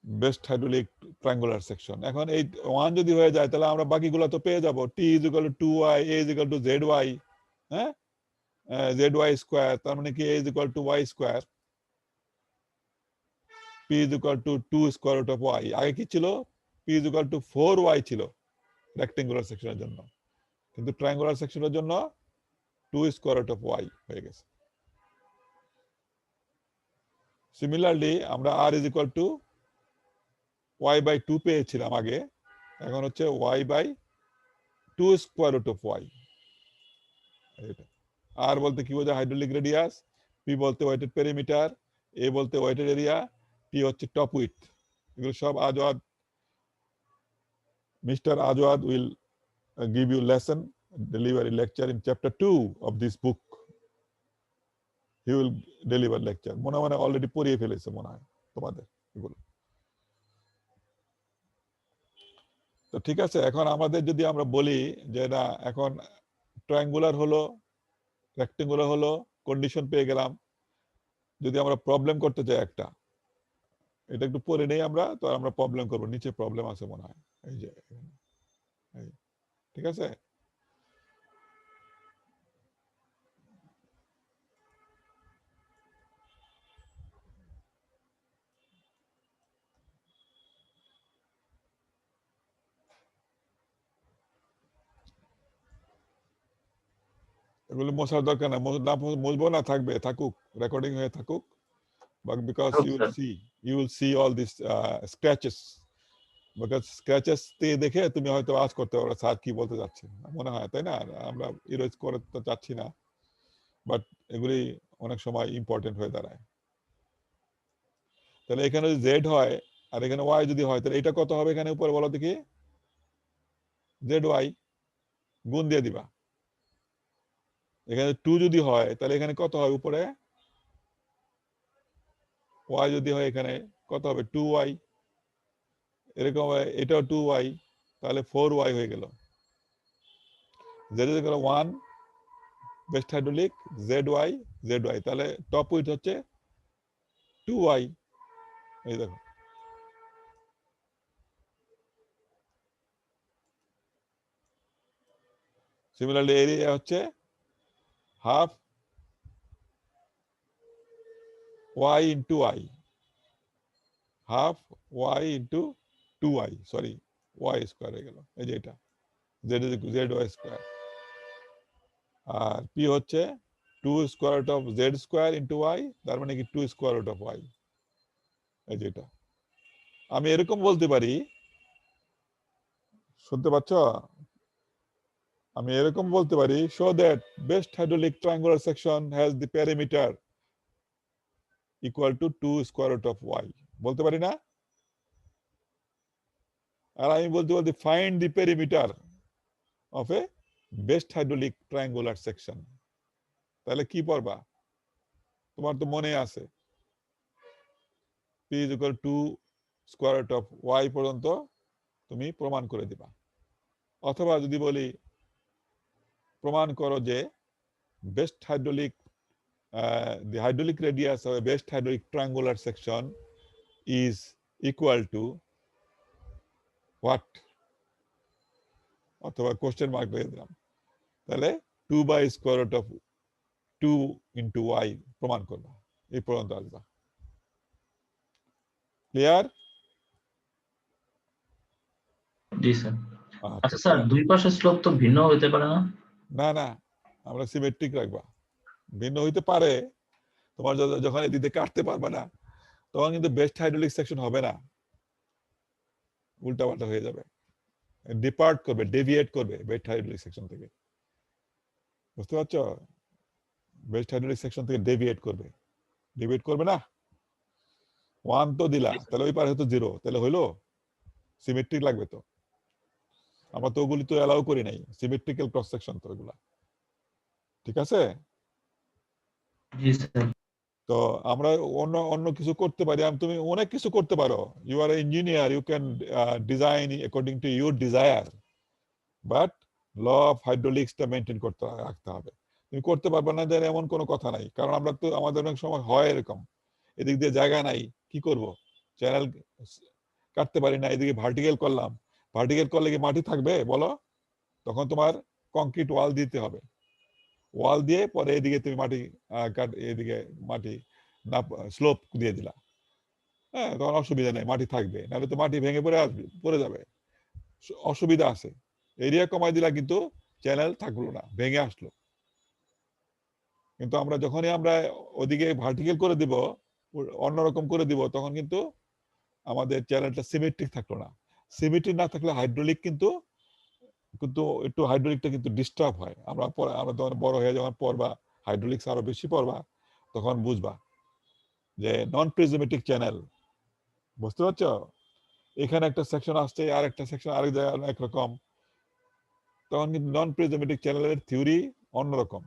Best hydraulic triangular section. এখন এই 1 যদি হয়ে যায়, তাহলে আমরা বাকিগুলো তো পেয়ে যাব। T = 2y, A = zy, হ্যাঁ, zy স্কয়ার, তার মানে কি A = y square, P = 2 square root of y। আগে কি ছিল? P = 4y ছিল রেক্টেঙ্গুলার সেকশনের জন্য, কিন্তু ট্রায়াঙ্গুলার সেকশনের জন্য 2 স্কয়ার রুট অফ y হয়ে গেছে। সিমিলারলি আমরা r = y/2 পেয়েছিলাম আগে, এখন হচ্ছে y/2 square root of y। আর বলতে কি বোঝায়? হাইড্রোলিক রেডিয়াস, পি বলতে ওয়েটেড পেরিমিটার, এ বলতে ওয়েটেড এরিয়া, টি হচ্ছে টপ উইথ। এগুলো সব Azwad, mister Azwad will give you lesson, deliver a lecture in chapter 2 of this book. He will deliver lecture. মনে মনে অলরেডি পড়িয়ে ফেলেছে মনে হয় তোমাদের এগুলো। তো ঠিক আছে, এখন আমাদের যদি আমরা বলি যে না, এখন ট্রায়াঙ্গুলার হলো, রেক্টেঙ্গুলার হলো, কন্ডিশন পেয়ে গেলাম, যদি আমরা প্রবলেম করতে চাই একটা, এটা একটু পড়ে নেই আমরা, তো আমরা প্রবলেম করবো। নিচে প্রবলেম আছে মনে হয়, এই যে, এই, ঠিক আছে। এগুলো মোছার দরকার না, মুছবো না, থাকুক, রেকর্ডিং হয়ে থাকুক, but because you will see all these scratches, because scratches দেখে তুমি হয়তো আজ করতে পারো স্যার কি বলতে যাচ্ছে, মনে হয়, তাই না? আমরা ইরেজ করে তো যাচ্ছি না, বাট এগুলি অনেক সময় ইম্পর্টেন্ট হয়ে দাঁড়ায়। তাহলে এখানে যদি জেড হয় আর এখানে ওয়াই যদি হয়, তাহলে এটা কত হবে এখানে উপরে বলো দেখি? জেড ওয়াই গুণ দিয়ে দিবা। এখানে 2 যদি হয়, তাহলে এখানে কত হবে উপরে? ওয়াই যদি হয় এখানে কত হবে? 2y। এরকম এটাও 2y, তাহলে 4y হয়ে গেল। Z is equal 1 best hydraulic, zy, তাহলে টপ উইথ হচ্ছে 2y। এই দেখো, সিমিলারলি এরিয়া হচ্ছে half y into y, half y into 2y, sorry y square হয়ে গেল। এই যে এটা zy স্কয়ার, আর p হচ্ছে 2 square root of z square into y, তার মানে কি 2 স্কয়ার রুট অফ y। এই যে এটা আমি এরকম বলতে পারি, শুনতে পাচ্ছ? আমি এরকম বলতে পারি, show that best hydraulic triangular section has the perimeter equal to 2 square root of y, বলতে পারি না? আর আমি বলতে find the perimeter of a best hydraulic triangular section। তাহলে কি পড়বা? তোমার তো মনে আছে p = 2 square root of y পর্যন্ত তুমি প্রমাণ করে দিবা। অথবা যদি বলি প্রমাণ করো যে best hydraulic, the hydraulic radius of a best hydraulic triangular section is equal to what? অথবা কোশ্চেন মার্ক দিয়ে দিলাম, তাহলে 2/√2 into y প্রমাণ করবা। এই পর্যন্ত আসবা। ক্লিয়ার? জি স্যার। আচ্ছা স্যার, দুই পাশের স্লোপ তো ভিন্ন হতে পারে না? না না, আমরা সিমেট্রিক রাখবা। ভিন্ন হইতে পারে, তোমার যখন এদিক দিয়ে কাটতে পারবে না তখন কিন্তু বেস্ট হাইড্রোলিক সেকশন হবে না, উল্টা পাল্টা হয়ে যাবে, ডিপার্ট করবে, ডেভিয়েট করবে বেস্ট হাইড্রোলিক সেকশন থেকে। বুঝতে পারছো? বেস্ট হাইড্রোলিক সেকশন থেকে ডেভিয়েট করবে না। 1 তো দিলা, তাহলে ওই পারে হতো 0, তাহলে হইলো সিমেট্রিক লাগবে তো। আমরা তো ওগুলি তো অ্যালাউ করি নাই, সিমেট্রিক্যাল ক্রস সেকশন তো ওগুলা। ঠিক আছে? জি স্যার। তো আমরা অন্য অন্য কিছু করতে পারি, তুমি অনেক কিছু করতে পারো। You are engineer, you can design according to your desire, but law of হাইড্রোলিক্সটা মেনটেন করতে রাখতে হবে। তুমি করতে পারবে না যে এমন কোনো কথা নাই, কারণ আমরা তো আমাদের অনেক সময় হয় এরকম, এদিক দিয়ে জায়গা নাই, কি করব, চ্যানেল কাটতে পারি না, এদিকে ভার্টিক্যাল করলাম, ভার্টিক্যাল করলে কি মাটি থাকবে বলো? তখন তোমার কংক্রিট ওয়াল দিতে হবে, ওয়াল দিয়ে পরে এদিকে তুমি মাটি এদিকে মাটি না স্লোপ দিয়ে দিলা, হ্যাঁ, তখন অসুবিধা নেই, মাটি থাকবে, নাহলে তো মাটি ভেঙে পড়ে যাবে, অসুবিধা আছে। এরিয়া কমাই দিলা কিন্তু চ্যানেল থাকলো না, ভেঙে আসলো। কিন্তু আমরা যখনই আমরা ওদিকে ভার্টিক্যাল করে দিব, অন্যরকম করে দিব, তখন কিন্তু আমাদের চ্যানেলটা সিমেট্রিক থাকলো না। সিমেট্রিক না থাকলে হাইড্রোলিক কিন্তু একটু হাইড্রোলিকটা কিন্তু ডিস্টার্ব হয়। আমরা তখন বড় হয়ে যখন পড়বা, হাইড্রোলিক্স আরো বেশি পড়বা, তখন বুঝবা যে নন প্রিজমেটিক চ্যানেল। বুঝতে পারছো? এখানে একটা সেকশন আসছে, আর একটা সেকশন আরেক জায়গায় একরকম, তখন কিন্তু নন প্রিজমেটিক চ্যানেলের থিওরি অন্যরকম,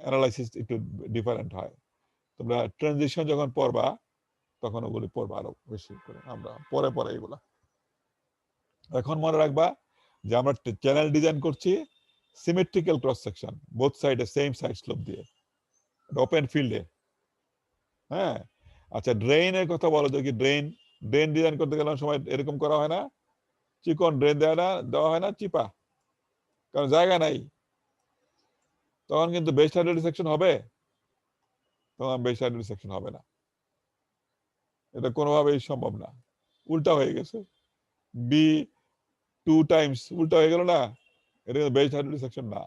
অ্যানালাইসিস একটু ডিফারেন্ট হয়। তোমরা ট্রানজিশন যখন পড়বা তখন ওগুলি পড়বা আরো বেশি করে, আমরা পরে এগুলা। এখন মনে রাখবা যে আমরা চ্যানেল ডিজাইন করছি সিমেট্রিক্যাল ক্রস সেকশন, বোথ সাইডে সেম সাইড স্লোপ দিয়ে, ওপেন ফিল্ডে। হ্যাঁ, আচ্ছা, ড্রেইনের কথা বলো তো, কি ড্রেন ডিজাইন করতে গেলে সময় এরকম করা হয় না, চিকন ড্রেন দেওয়া হয় না, চিপা, কারণ জায়গা নাই। তখন কিন্তু বেস্ট হাইড্রোলিক সেকশন হবে, তখন বেস্ট হাইড্রোলিক সেকশন হবে না, এটা কোনোভাবেই সম্ভব না। উল্টা হয়ে গেছে, বি 2 টাইমস উল্টা হয়ে গেল না, এটা কিন্তু বেস্ট হাইড্রোলিক সেকশন না।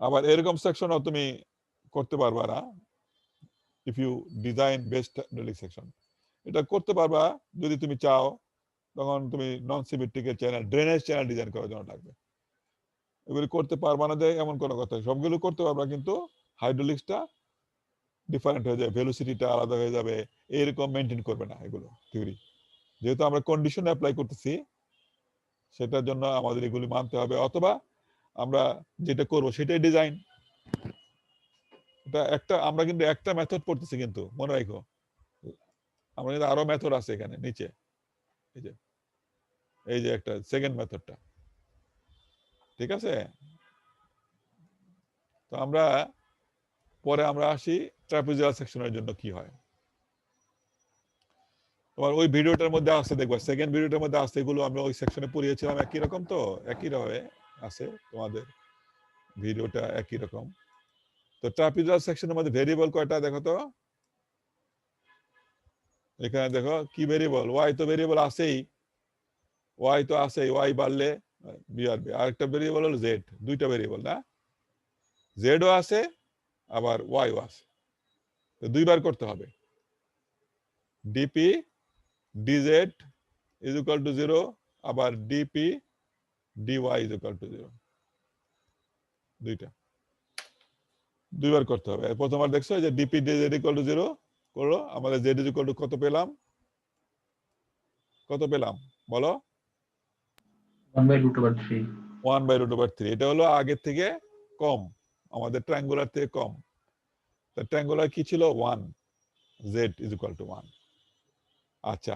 আবার এরকম সেকশনও তুমি করতে পারবা না if you design best hydraulic section. এটা করতে পারবা যদি তুমি চাও, তখন তুমি non symmetrical channel, drainage channel design করার জন্য লাগবে। এগুলি করতে পারবা না যে এমন কোনো কথা, সবগুলো করতে পারবা, কিন্তু হাইড্রোলিক্সটা ডিফারেন্ট হয়ে যাবে, ভেলোসিটিটা আলাদা হয়ে যাবে, এরকম মেনটেন করবে না এগুলো থিওরি। যেহেতু আমরা কন্ডিশন অ্যাপ্লাই করতেছি, সেটার জন্য আমাদের এগুলি মানতে হবে, অথবা আমরা যেটা করব সেটাই ডিজাইন। এটা আমরা কিন্তু একটা মেথড পড়তেছি, কিন্তু মনে রাখো আমরা কিন্তু আরো মেথড আছে এখানে নিচে, এই যে একটা সেকেন্ড মেথডটা। ঠিক আছে? তো আমরা পরে আসি ট্রাপিজিয়াল সেকশনের জন্য কি হয়। তোমার ওই ভিডিওটার মধ্যে আছে, দেখবা সেকেন্ড ভিডিওটার মধ্যে আছে, এগুলো আমরা ওই সেকশনে পড়িয়েছিলাম, একই রকম, তো একই রকম আছে, তোমাদের ভিডিওটা একই রকম। তো ট্রাপিজিয়াল সেকশনের মধ্যে ভেরিয়েবল কয়টা দেখো তো, এখানে দেখো কি ভেরিয়েবল, ওয়াই তো ভেরিয়েবল আছেই, ওয়াই বাড়লে বি আর বি। আরেকটা ভেরিয়েবল হলো জেড, দুইটা ভেরিয়েবল না, জেডও আছে আবার ওয়াইও আছে, তো দুইবার করতে হবে। D p d z is equal to 0, আবার d p d y is equal to 0, দুইবার করতে হবে। প্রথমবার দেখছো যে ডিপি ডিজেড ইকুয়াল টু 0 করলো, আমাদের জেড ইজ ইকুয়াল টু কত পেলাম বলো? 1/√3। 1/√3। এটা হলো আগের থেকে কম, আমাদের ট্রায়াঙ্গুলার থেকে কম। ট্রায়াঙ্গুলার কি ছিল? 1, জেড ইজ ইকুয়াল টু 1। আচ্ছা,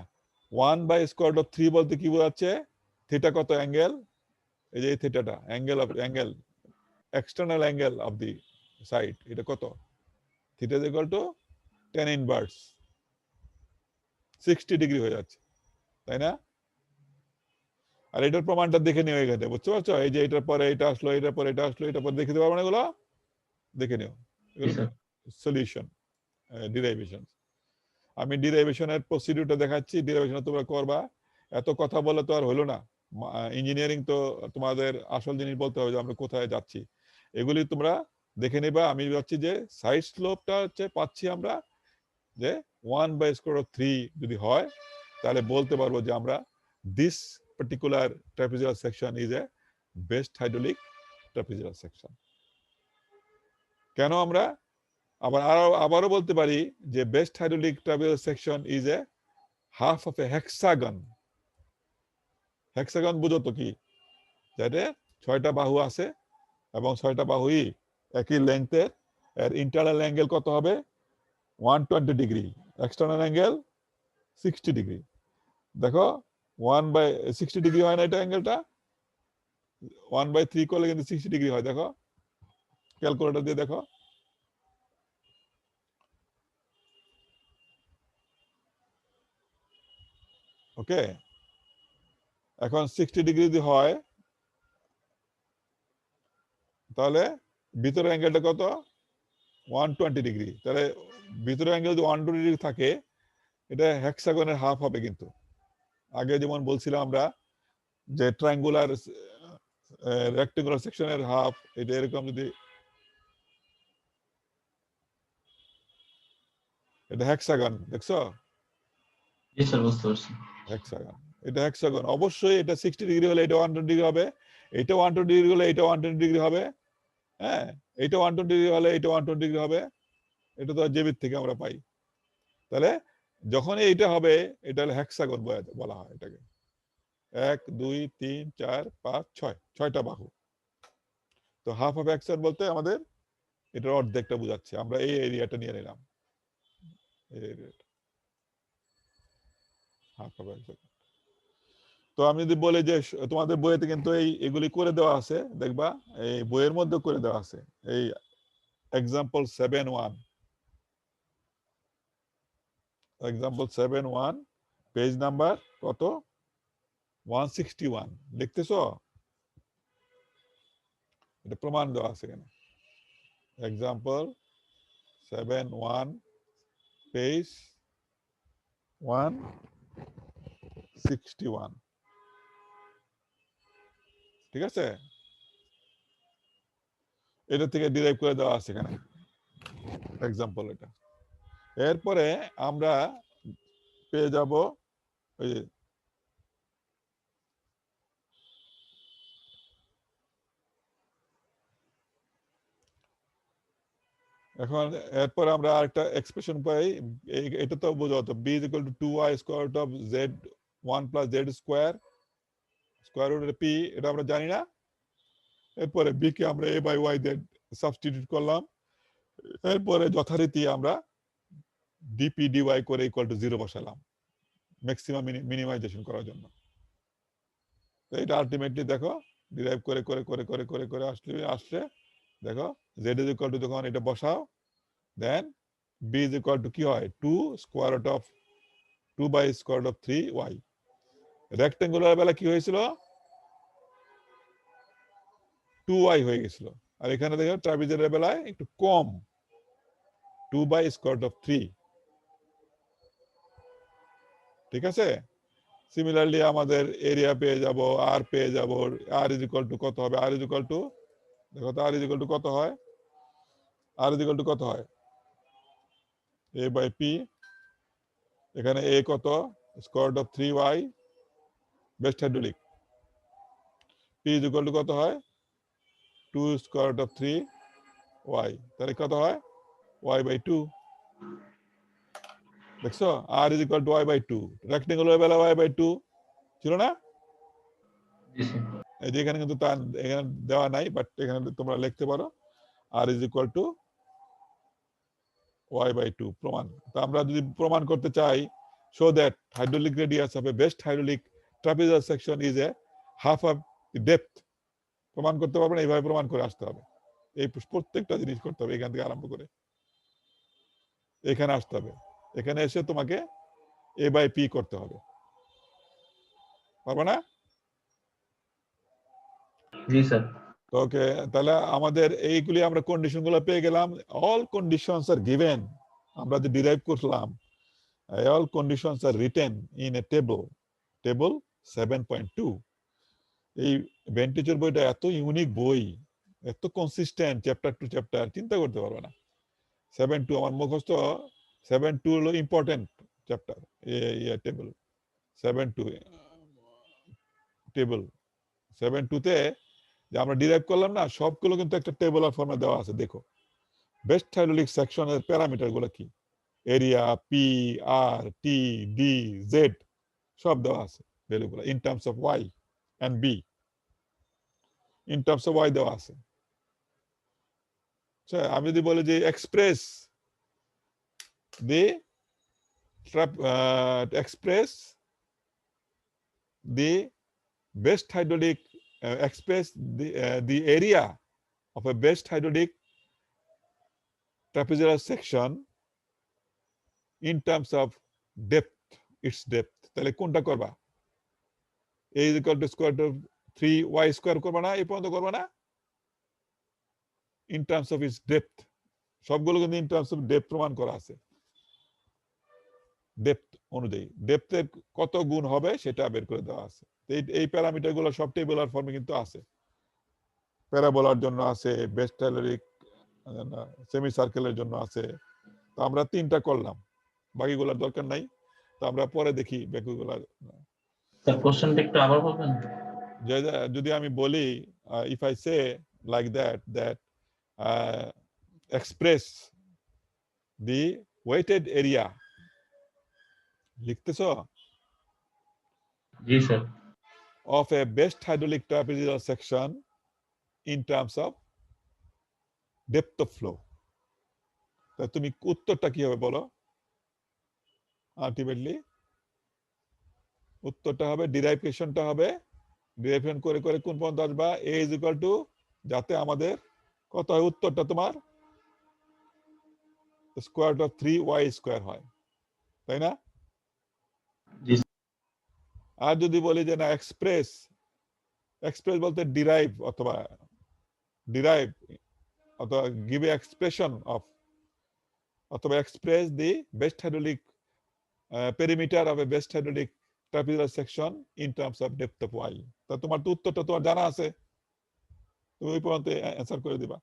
1/√3 বলতে কি বোঝাচ্ছে? থিটা কত অ্যাঙ্গেল? এই যে থিটাটা angle external angle of the side, এটা কত? Theta is equal to tan inverse 60 degree হয়ে যাচ্ছে, তাই না? আর এটার প্রমাণটা দেখে নিও এখানে, বুঝতে পারছো? এই যে এটার পরে এটা আসলো, এটার পরে এটা আসলো, এটার পরে দেখে দিতে পারবো না, এগুলো দেখে নিও, সলিউশন, ডিরাইভেশন। আমি ডিরাইভেশনের প্রসিডিউরটা দেখাচ্ছি, ডিরাইভেশন তোমরা করবা। এত কথা বলে তো আর হলো না, ইঞ্জিনিয়ারিং তো তোমাদের আসল জিনিস বলতে হবে যে আমরা কোথায় যাচ্ছি। এগুলি তোমরা দেখে নিবা আমি যাচ্ছি যে সাইড স্লোপটা হচ্ছে পাচ্ছি আমরা যে 1/√3 যদি হয় তাহলে বলতে পারবো যে আমরা this particular trapezoidal section is a best hydraulic trapezoidal section. কেন আমরা আবারও বলতে পারি যে best hydraulic trapezoidal section is a half of a hexagon. Hexagon বুঝো তো কি, যাতে 6টা বাহু আছে এবং 6টা বাহুই একই লেংথের, এর ইন্টারনাল অ্যাঙ্গেল কত হবে 120 ডিগ্রি, এক্সটার্নাল অ্যাঙ্গেল 60 ডিগ্রি। দেখো 1/60 ডিগ্রি হয় না এটা অ্যাঙ্গেলটা, 1/3 করলে কিন্তু 60 ডিগ্রি হয়। দেখো ক্যালকুলেটর দিয়ে দেখো, ওকে। এখন 60 ডিগ্রি যদি হয় তাহলে ভিতরের অ্যাঙ্গেলটা কত 120 ডিগ্রি। তাহলে ভিতরের অ্যাঙ্গেল যদি 120 ডিগ্রি থাকে এটা হেক্সাগনের হাফ হবে। কিন্তু আগে যেমন বলছিলাম আমরা যে ট্রায়াঙ্গুলার রেক্টেঙ্গুলার সেকশনের হাফ, এটা এরকম যদি এটা হেক্সাগন, দেখছো জি স্যার, বুঝতে পারছি। হেক্সাগন, এটা হেক্সাগন। অবশ্যই এটা 60 ডিগ্রি হলে এটা 120 ডিগ্রি হবে, এটা 120 ডিগ্রি হলে এটা 120 ডিগ্রি হবে, হ্যাঁ এটা 120 ডিগ্রি হলে এটা 120 ডিগ্রি হবে। এটা তো জেবির থেকে আমরা পাই। তাহলে যখন এইটা হবে এটা হলো হেক্সাগন বলা হয় এটাকে। 1 2 3 4 5 6, 6টা বাহু। তো হাফ অফ হেক্সাগন বলতে আমাদের এটার অর্ধেকটা বোঝাচ্ছে। আমরা এই এরিয়াটা নিয়ে নিলাম, এই এরিয়াটা হাফ অফ হেক্সাগন। তো আমি যদি বলি যে তোমাদের বইয়েতে কিন্তু এগুলি করে দেওয়া আছে, দেখবা এই বইয়ের মধ্যে করে দেওয়া আছে। এই এক্সাম্পল 7.1, এক্সাম্পল 7.1 পেজ নাম্বার কত 161 দেখতেছো? এটা প্রমাণ দেওয়া আছে এখানে। এক্সাম্পল 7.1 পেজ 161, ঠিক আছে? এটা থেকে ডিরাইভ করে দেওয়া আছে এখানে এক্সাম্পল এটা। এরপরে আমরা পেয়ে যাব ওই এখন এরপর আমরা আরেকটা এক্সপ্রেশন পাই। এটা তো বোঝা হতো b = 2y square root of z1 + z square square root p, এটা আমরা জানি না। এরপরে b কে আমরা a/y দিয়ে সাবস্টিটিউট করলাম। এরপরে যথারীতি আমরা dp dy করে = 0 বসালাম ম্যাক্সিমাম মিনিমাইজেশন করার জন্য। তো এটা আলটিমেটলি দেখো ডিরাইভ করে করে করে করে করে করে আসলে দেখো z = যখন এটা বসাও দেন b = কি হয় 2 square root of 3y। Rectangular বেলা কি হয়েছিল 2y হয়ে গেছিল, আর এখানে দেখো ট্রাপিজয়েডের বেলায় একটু কম 2/√3, ঠিক আছে? সিমিলারলি আমাদের এরিয়া পেয়ে যাব, আর পেয়ে যাব। r = কত হবে? r = দেখো তো r = কত হয়? r = কত হয়? a/p, এখানে a কত √3y বেস্ট হাইড্রোলিক। p = কত হয় 2 √3y, তাহলে কত হয় y/2। দেখছো r = y/2, রেক্টেঙ্গুলার বেলা y/2 ছিল না? জি স্যার। এই যে এখানে কিন্তু এখানে দেওয়া নাই, বাট এখানে তোমরা লিখতে পারো r = y/2 প্রমাণ। তো আমরা যদি প্রমাণ করতে চাই show that hydraulic radius of a best hydraulic trapezoidal section is a half of the depth, প্রমাণ করতে পারবে না, এইভাবে প্রমাণ করে আসতে হবে। এই প্রত্যেকটা জিনিস করতে হবে এখান থেকে আরম্ভ করে এখানে আসতে হবে। এখানে এসে তোমাকে a/p করতে হবে, পারবে না? জি স্যার। ওকে, তাহলে আমাদের এইগুলি আমরা কন্ডিশন গুলো পেয়ে গেলাম। অল কন্ডিশনস আর গিভেন, আমরা যে ডিরাইভ করলাম অল কন্ডিশনস আর রিটেন ইন এ টেবল 7.2। এই ভেন্টিচুর বইটা এত ইউনিক বই, এত কনসিস্টেন্ট চ্যাপ্টার টু চ্যাপ্টার চিন্তা করতে পারবে না। 7-2 আমার মুখস্থ 7-2 হলো ইম্পর্টেন্ট চ্যাপ্টার টেবল 7-2 টেবল 7-2 তে যে আমরা ডিরাইভ করলাম না সবগুলো কিন্তু একটা টেবুলার ফর্মে দেওয়া আছে। দেখো বেস্ট হাইড্রোলিক সেকশনের প্যারামিটার গুলো কি, area, P, R, T, D, Z সব দেওয়া আছে ভ্যালুগুলো in terms of Y and B. In terms of Y দেওয়া আছে। আচ্ছা, আমি যদি বলি যে express the express the best hydraulic express the area of a best hydraulic trapezoidal section in terms of depth, its depth, তাহলে কোনটা করবা? a is equal to square root of 3y square করবা না, এই পর্যন্ত করবা না? in terms of its depth, সবগুলো কিন্তু in terms of depth প্রমাণ করা আছে। ডেপথ অনুযায়ী ডেপথের কত গুণ হবে সেটা বের করে দেওয়া আছে। এই প্যারামিটার গুলো সব টেবুলার ফর্মে কিন্তু আছে। প্যারাবোলার জন্য আছে, বেস্ট হাইড্রোলিক সেমি সার্কেলের জন্য আছে। তো আমরা 3টা করলাম, বাকিগুলোর দরকার নাই। তো আমরা পরে দেখি বাকিগুলো। স্যার কোশ্চেনটা একটু আবার বলবেন? যদি আমি বলি if I say like that express the wetted area, লিখতেছো? জি sir. of a best hydraulic trapezoidal section in terms of depth of flow, তা তুমি উত্তরটা কি হবে বলো? আলটিমেটলি উত্তরটা হবে ডিরাইভেশনটা হবে, ডিরাইভেশন করে করে কোন পর্যন্ত আসবা? a is equal to, যাতে আমাদের কত হয় উত্তরটা তোমার square root of 3y square হয়, তাই না? জি। আর যদি বলি যে না এক্সপ্রেস বলতে ডিরাইভ অথবা গিভ এ এক্সপ্রেশন অফ অথবা express the best hydraulic perimeter of a best hydraulic trapezoidal section in terms of depth of y, তা তোমার তো উত্তরটা তোমার জানা আছে, তুমি ওই পর্যন্ত অ্যান্সার করে দিবা,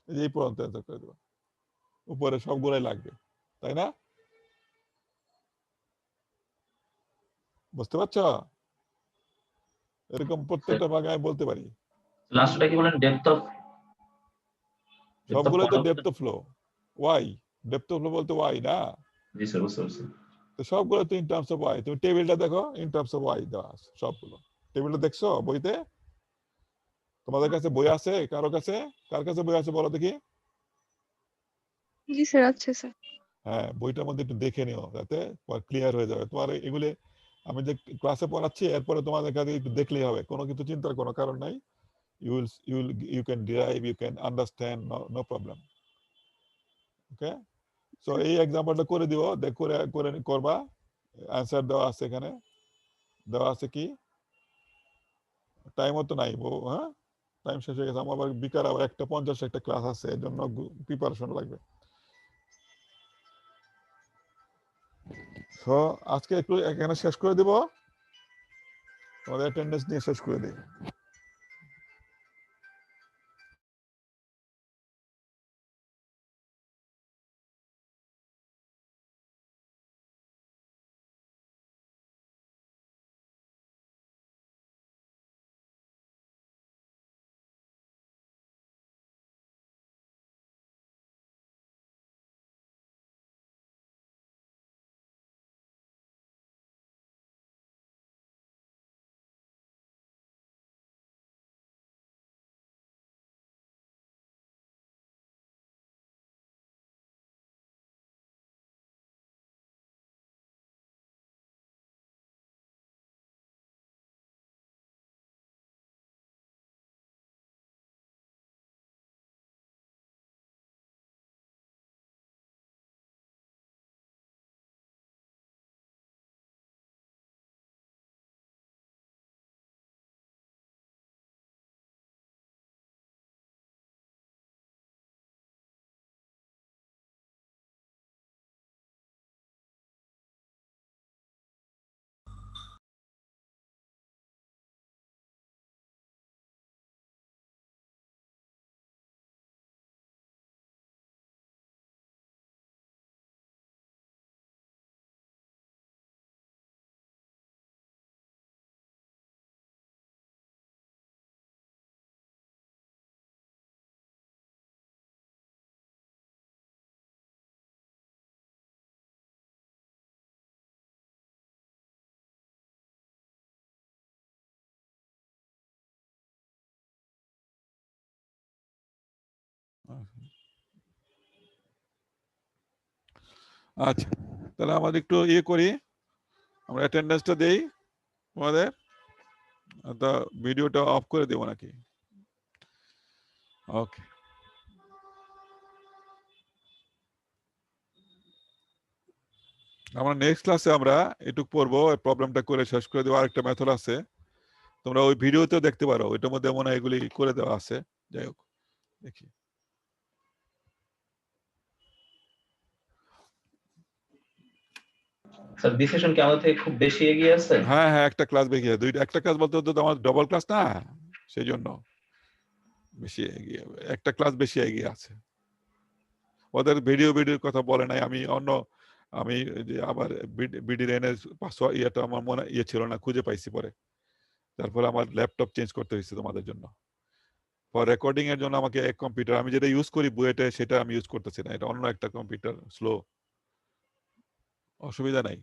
এই পর্যন্ত অ্যান্সার করে দিবা, উপরে সবগুলাই লাগবে, তাই না? বুঝতে পারছো? এরকম প্রত্যেকটা ভাগে আমি বলতে পারি। লাস্টটা কি বলেন? ডেপথ অফ সবগুলোই তো depth of flow y, depth of flow বলতে ওয়াই না? জি স্যার, বুঝতে পারছি। তো সবগুলো তো ইন টার্মস অফ ওয়াই। তুমি টেবিলটা দেখো, ইন টার্মস অফ ওয়াই দেওয়া আছে সবগুলো। টেবিলটা দেখছো বইতে? তোমাদের কাছে বই আছে? কার কাছে বই আছে বলো দেখি? জি স্যার, আছে স্যার। হ্যাঁ, বইটার মধ্যে একটু দেখে নিও যাতে ক্লিয়ার হয়ে যাবে তোমার। এগুলি আমি যে ক্লাসে পড়াচ্ছি এরপরে তোমাদের কাছে একটু দেখলেই হবে, কোনো কিছু চিন্তার কোনো কারণ নাই। You can derive, you can understand, no problem. Okay, so এই এক্সাম্পলটা করে দিও, করবা। অ্যান্সার দেওয়া আছে এখানে, দেওয়া আছে কি? টাইমও তো নাই বউ, হ্যাঁ টাইম শেষ হয়ে গেছে আমার। আবার বিকাল আবার 1:50 একটা ক্লাস আছে, এর জন্য প্রিপারেশন লাগবে। তো আজকে একটু এখানে শেষ করে দিব, তোমাদের অ্যাটেন্ডেন্স নিয়ে শেষ করে দিই। আচ্ছা, তাহলে আমাদের একটু ইয়ে করি, আমরা অ্যাটেন্ডেন্সটা দেই তোমাদের। তো ভিডিওটা অফ করে দেবো নাকি? ওকে, আমরা নেক্সট ক্লাসে আমরা এটুক পড়বো, প্রবলেমটা করে শেষ করে দেবো। আরেকটা মেথড আছে, তোমরা ওই ভিডিওতেও দেখতে পারো, ওইটার মধ্যে মনে হয় এগুলি করে দেওয়া আছে। যাই হোক, দেখি। স্যার দিস সেশন কি আমাদের থেকে খুব বেশি এগিয়ে আছে? হ্যাঁ হ্যাঁ, একটা ক্লাস বেশি, একটা ক্লাস বলতে তো আমার ডবল ক্লাস না, সেই জন্য বেশি এগিয়ে, একটা ক্লাস বেশি এগিয়ে আছে। ওদের ভিডিওর কথা বলে নাই, আমি আমি যে আবার বিডির এনে পাসওয়ার্ড ইয়েটা আমার মনে ইয়ে ছিল না, খুঁজে পাইছি পরে, তারপরে আমার ল্যাপটপ চেঞ্জ করতে হয়েছে তোমাদের জন্য। ফর রেকর্ডিং এর জন্য আমাকে এক কম্পিউটার, আমি যেটা ইউজ করি বুয়েটে সেটা আমি ইউজ করতেছি না, এটা অন্য একটা কম্পিউটার, স্লো, অসুবিধা নাই।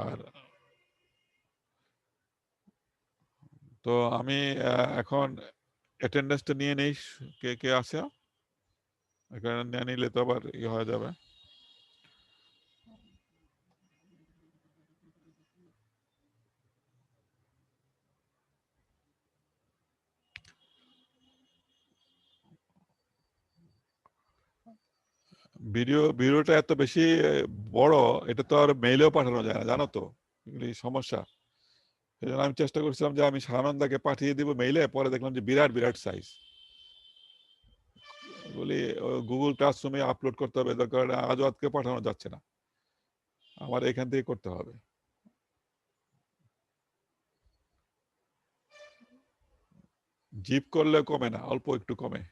আর তো আমি এখন অ্যাটেন্ডেন্সটা নিয়ে নেই, কে কে আছে এখানে, নিয়ে নিলে তো আবার ইয়ে হয়ে যাবে। ভিডিওটা এত বেশি বড়, এটা তো আর মেইলেও পাঠানো যায় না, জানো তো, এগুলি সমস্যা। সেই জন্য আমি চেষ্টা করছিলাম যে আমি সানন্দাকে পাঠিয়ে দিব মেইলে, পরে দেখলাম যে বিরাট বিরাট সাইজ, এগুলি গুগল ক্লাসরুমে আপলোড করতে হবে, যার কারণে আজকে পাঠানো যাচ্ছে না, আমার এখান থেকে করতে হবে। জিপ করলে কমে না, অল্প একটু কমে।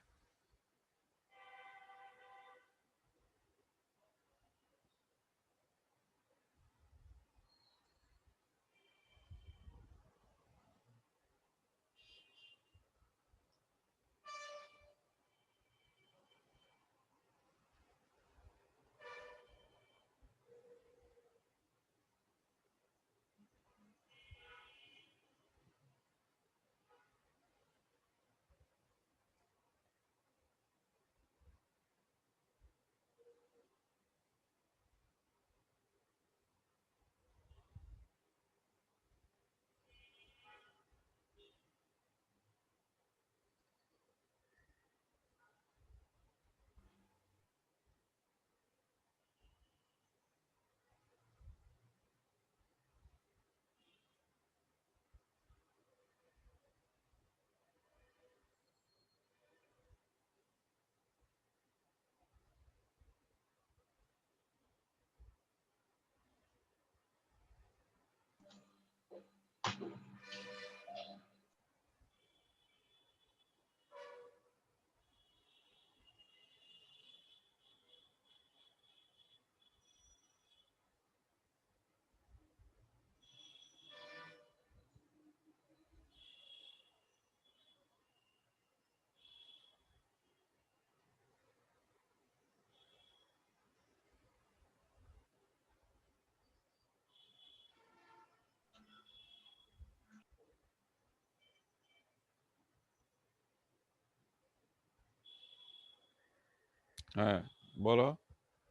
হ্যাঁ বলো,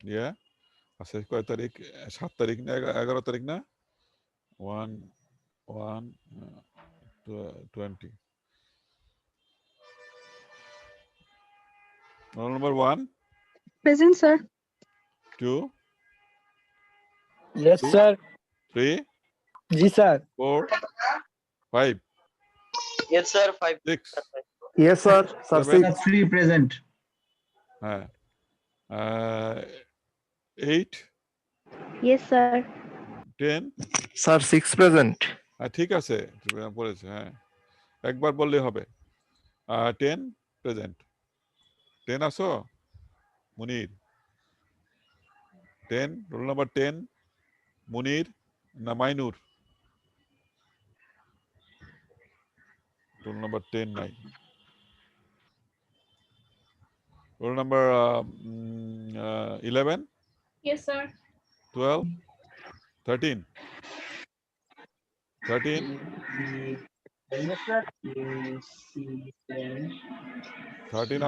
ইয়ে আজকে কয় তারিখ? 7 তারিখ না 11 তারিখ না? 1/1/20। Roll number 1, Present, sir. 2, Yes, sir. 3, Ji, sir. 4, 5, Yes, sir. 5. 6, Yes, sir. Sir, 7, 3 present. হ্যাঁ 8, Yes, sir. 10। Sir, 6 present. হ্যাঁ ঠিক আছে, পড়েছে, হ্যাঁ একবার বললেই হবে। 10 প্রেজেন্ট। 10 আসো মুনির, 10, রোল নাম্বার 10 মুনির না মাইনুর? রোল নাম্বার 10 নাই। Roll number 11, Yes, sir. 12, 13, 13, 13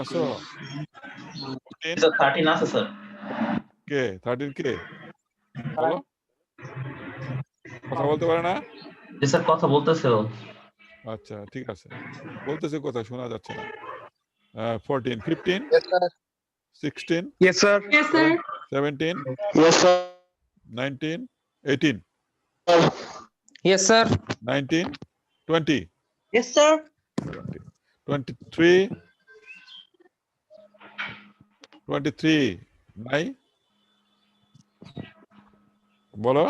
আসো? 14? স্যার 13 আছে স্যার। কে 13 কে বলো, কথা বলতে পারে না? জি স্যার কথা বলতেছে ও। আচ্ছা ঠিক আছে, বলতেছে কথা শোনা যাচ্ছে না। 14, 15, Yes, sir. 16, Yes, sir. Yes, sir. 17, Yes, sir. 19, 18, Yes, sir. 19, 20, Yes, sir. 20, 23, 23 নাই বলো।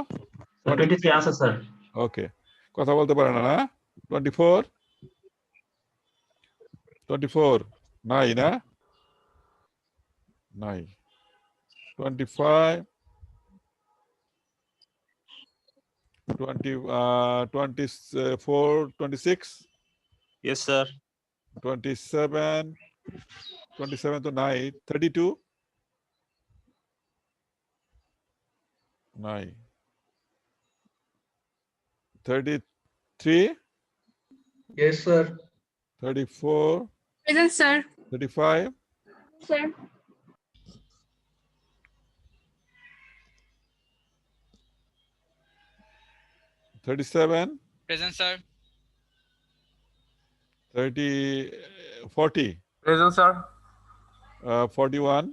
23 আছে স্যার। ওকে, কথা বলতে পারে না না? 24, 24 নাই না? নাই। 25, 24, 26, Yes, sir. 27, 27 তো নাই। 32 নাই। 33, Yes, sir. 34, Present, sir. 35, Sir. 37, Present, sir. 30, 40, Present, sir. 41,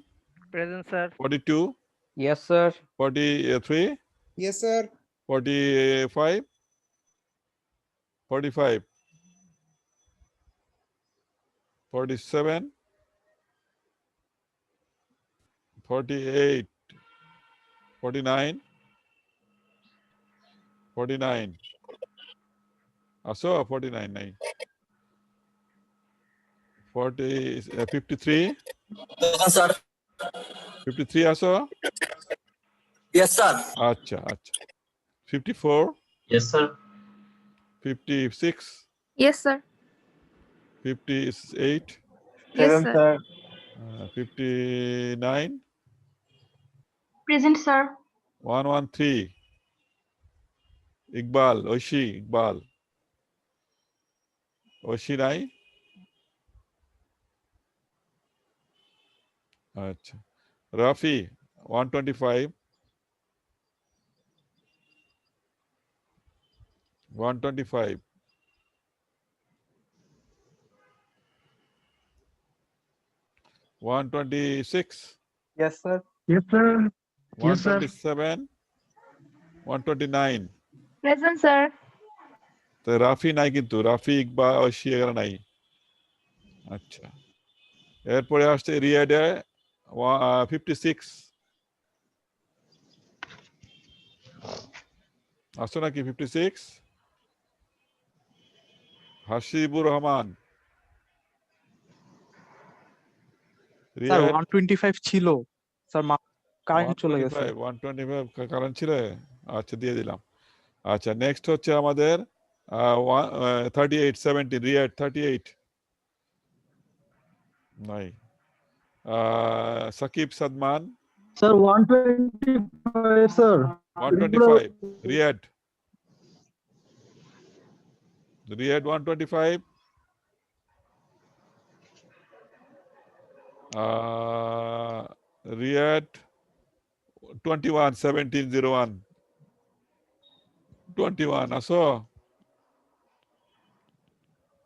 Present, sir. 42, Yes, sir. 43, Yes, sir. 45, 45, 47, 48, 49, 49 আসো, 49 নাই। 53, Present, sir. 53 আসো। Yes, sir. আচ্ছা আচ্ছা। 54, yes sir. 56, Yes, sir. 58, Yes, sir. 59, Present, sir. 113, Iqbal, Oishi, Iqbal, Oishi নাই? আচ্ছা। Rafi 125, 125, 126, Yes, sir. Yes, sir. Yes, sir. 127, 129। Present, sir. তো রাফি নাই কিন্তু, রাফি ইকবাল ঐশী এরা নাই। আচ্ছা, এরপরে আসছে রিয়াডে 56 আসছো নাকি? 56 হাসিবুর রহমান, স্যার রিয়াড 125 ছিল স্যার, কারেন্ট চলে গেছে। 125 কারণ ছিল। আচ্ছা দিয়ে দিলাম। আচ্ছা নেক্সট হচ্ছে আমাদের 38, 70 রিয়াড 38 নাই। Shakib Sadman Sir, 125, sir. 125, রিয়াড 125, রিয়াড 21, 1701, 21 আসো।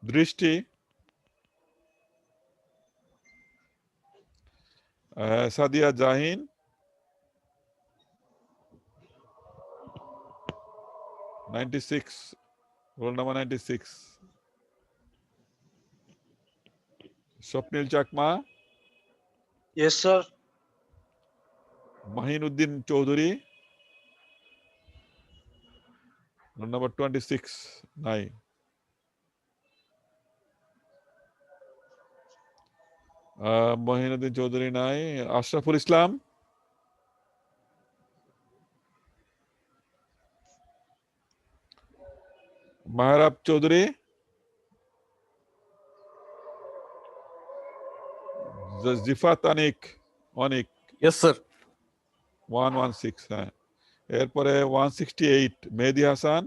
দৃষ্টি Sadia Jahin 96, roll number 96, Swapnil Chakma, Yes, sir. Mahinuddin Chowdhury, roll number 26 নাই। মাহিনুদ্দিন চৌধুরী নাই। আশরাফুল ইসলাম, মাহরাব চৌধুরী, জিফাত আনিক, অনিক Yes, sir. 116। হ্যাঁ, এরপরে 168 Mehedi Hasan,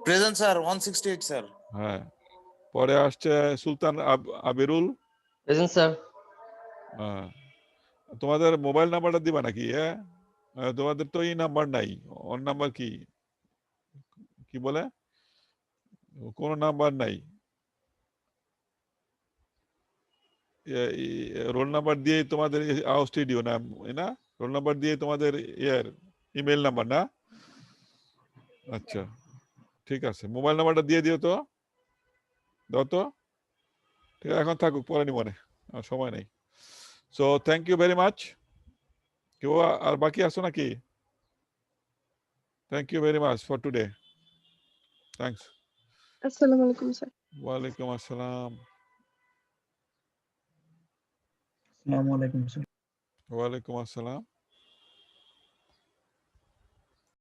present sir 168 sir. হ্যাঁ পরে আসছে সুলতান আবিরুল। Present sir. তোমাদের মোবাইল নাম্বারটা দিবা নাকি? তোমাদের তো এই নাম্বার নাই, ওর নাম্বার কি কি বলে, কোন নাম্বার নাই। রোল নাম্বার দিয়ে তোমাদের স্টুডিও না, না রোল নাম্বার দিয়ে তোমাদের ইমেল নাম্বার না? আচ্ছা ঠিক আছে, মোবাইল নাম্বারটা দিয়ে দিও তো, দাও তো। ঠিক আছে, এখন থাকুক, পরে নি মনে, সময় নেই। So thank you very much. কেউ আর বাকি আছো নাকি? Thank you very much for today. Thanks. আসসালামু আলাইকুম স্যার। ওয়ালাইকুম আসসালাম। আসসালামু আলাইকুম স্যার। ওয়ালাইকুম আসসালাম।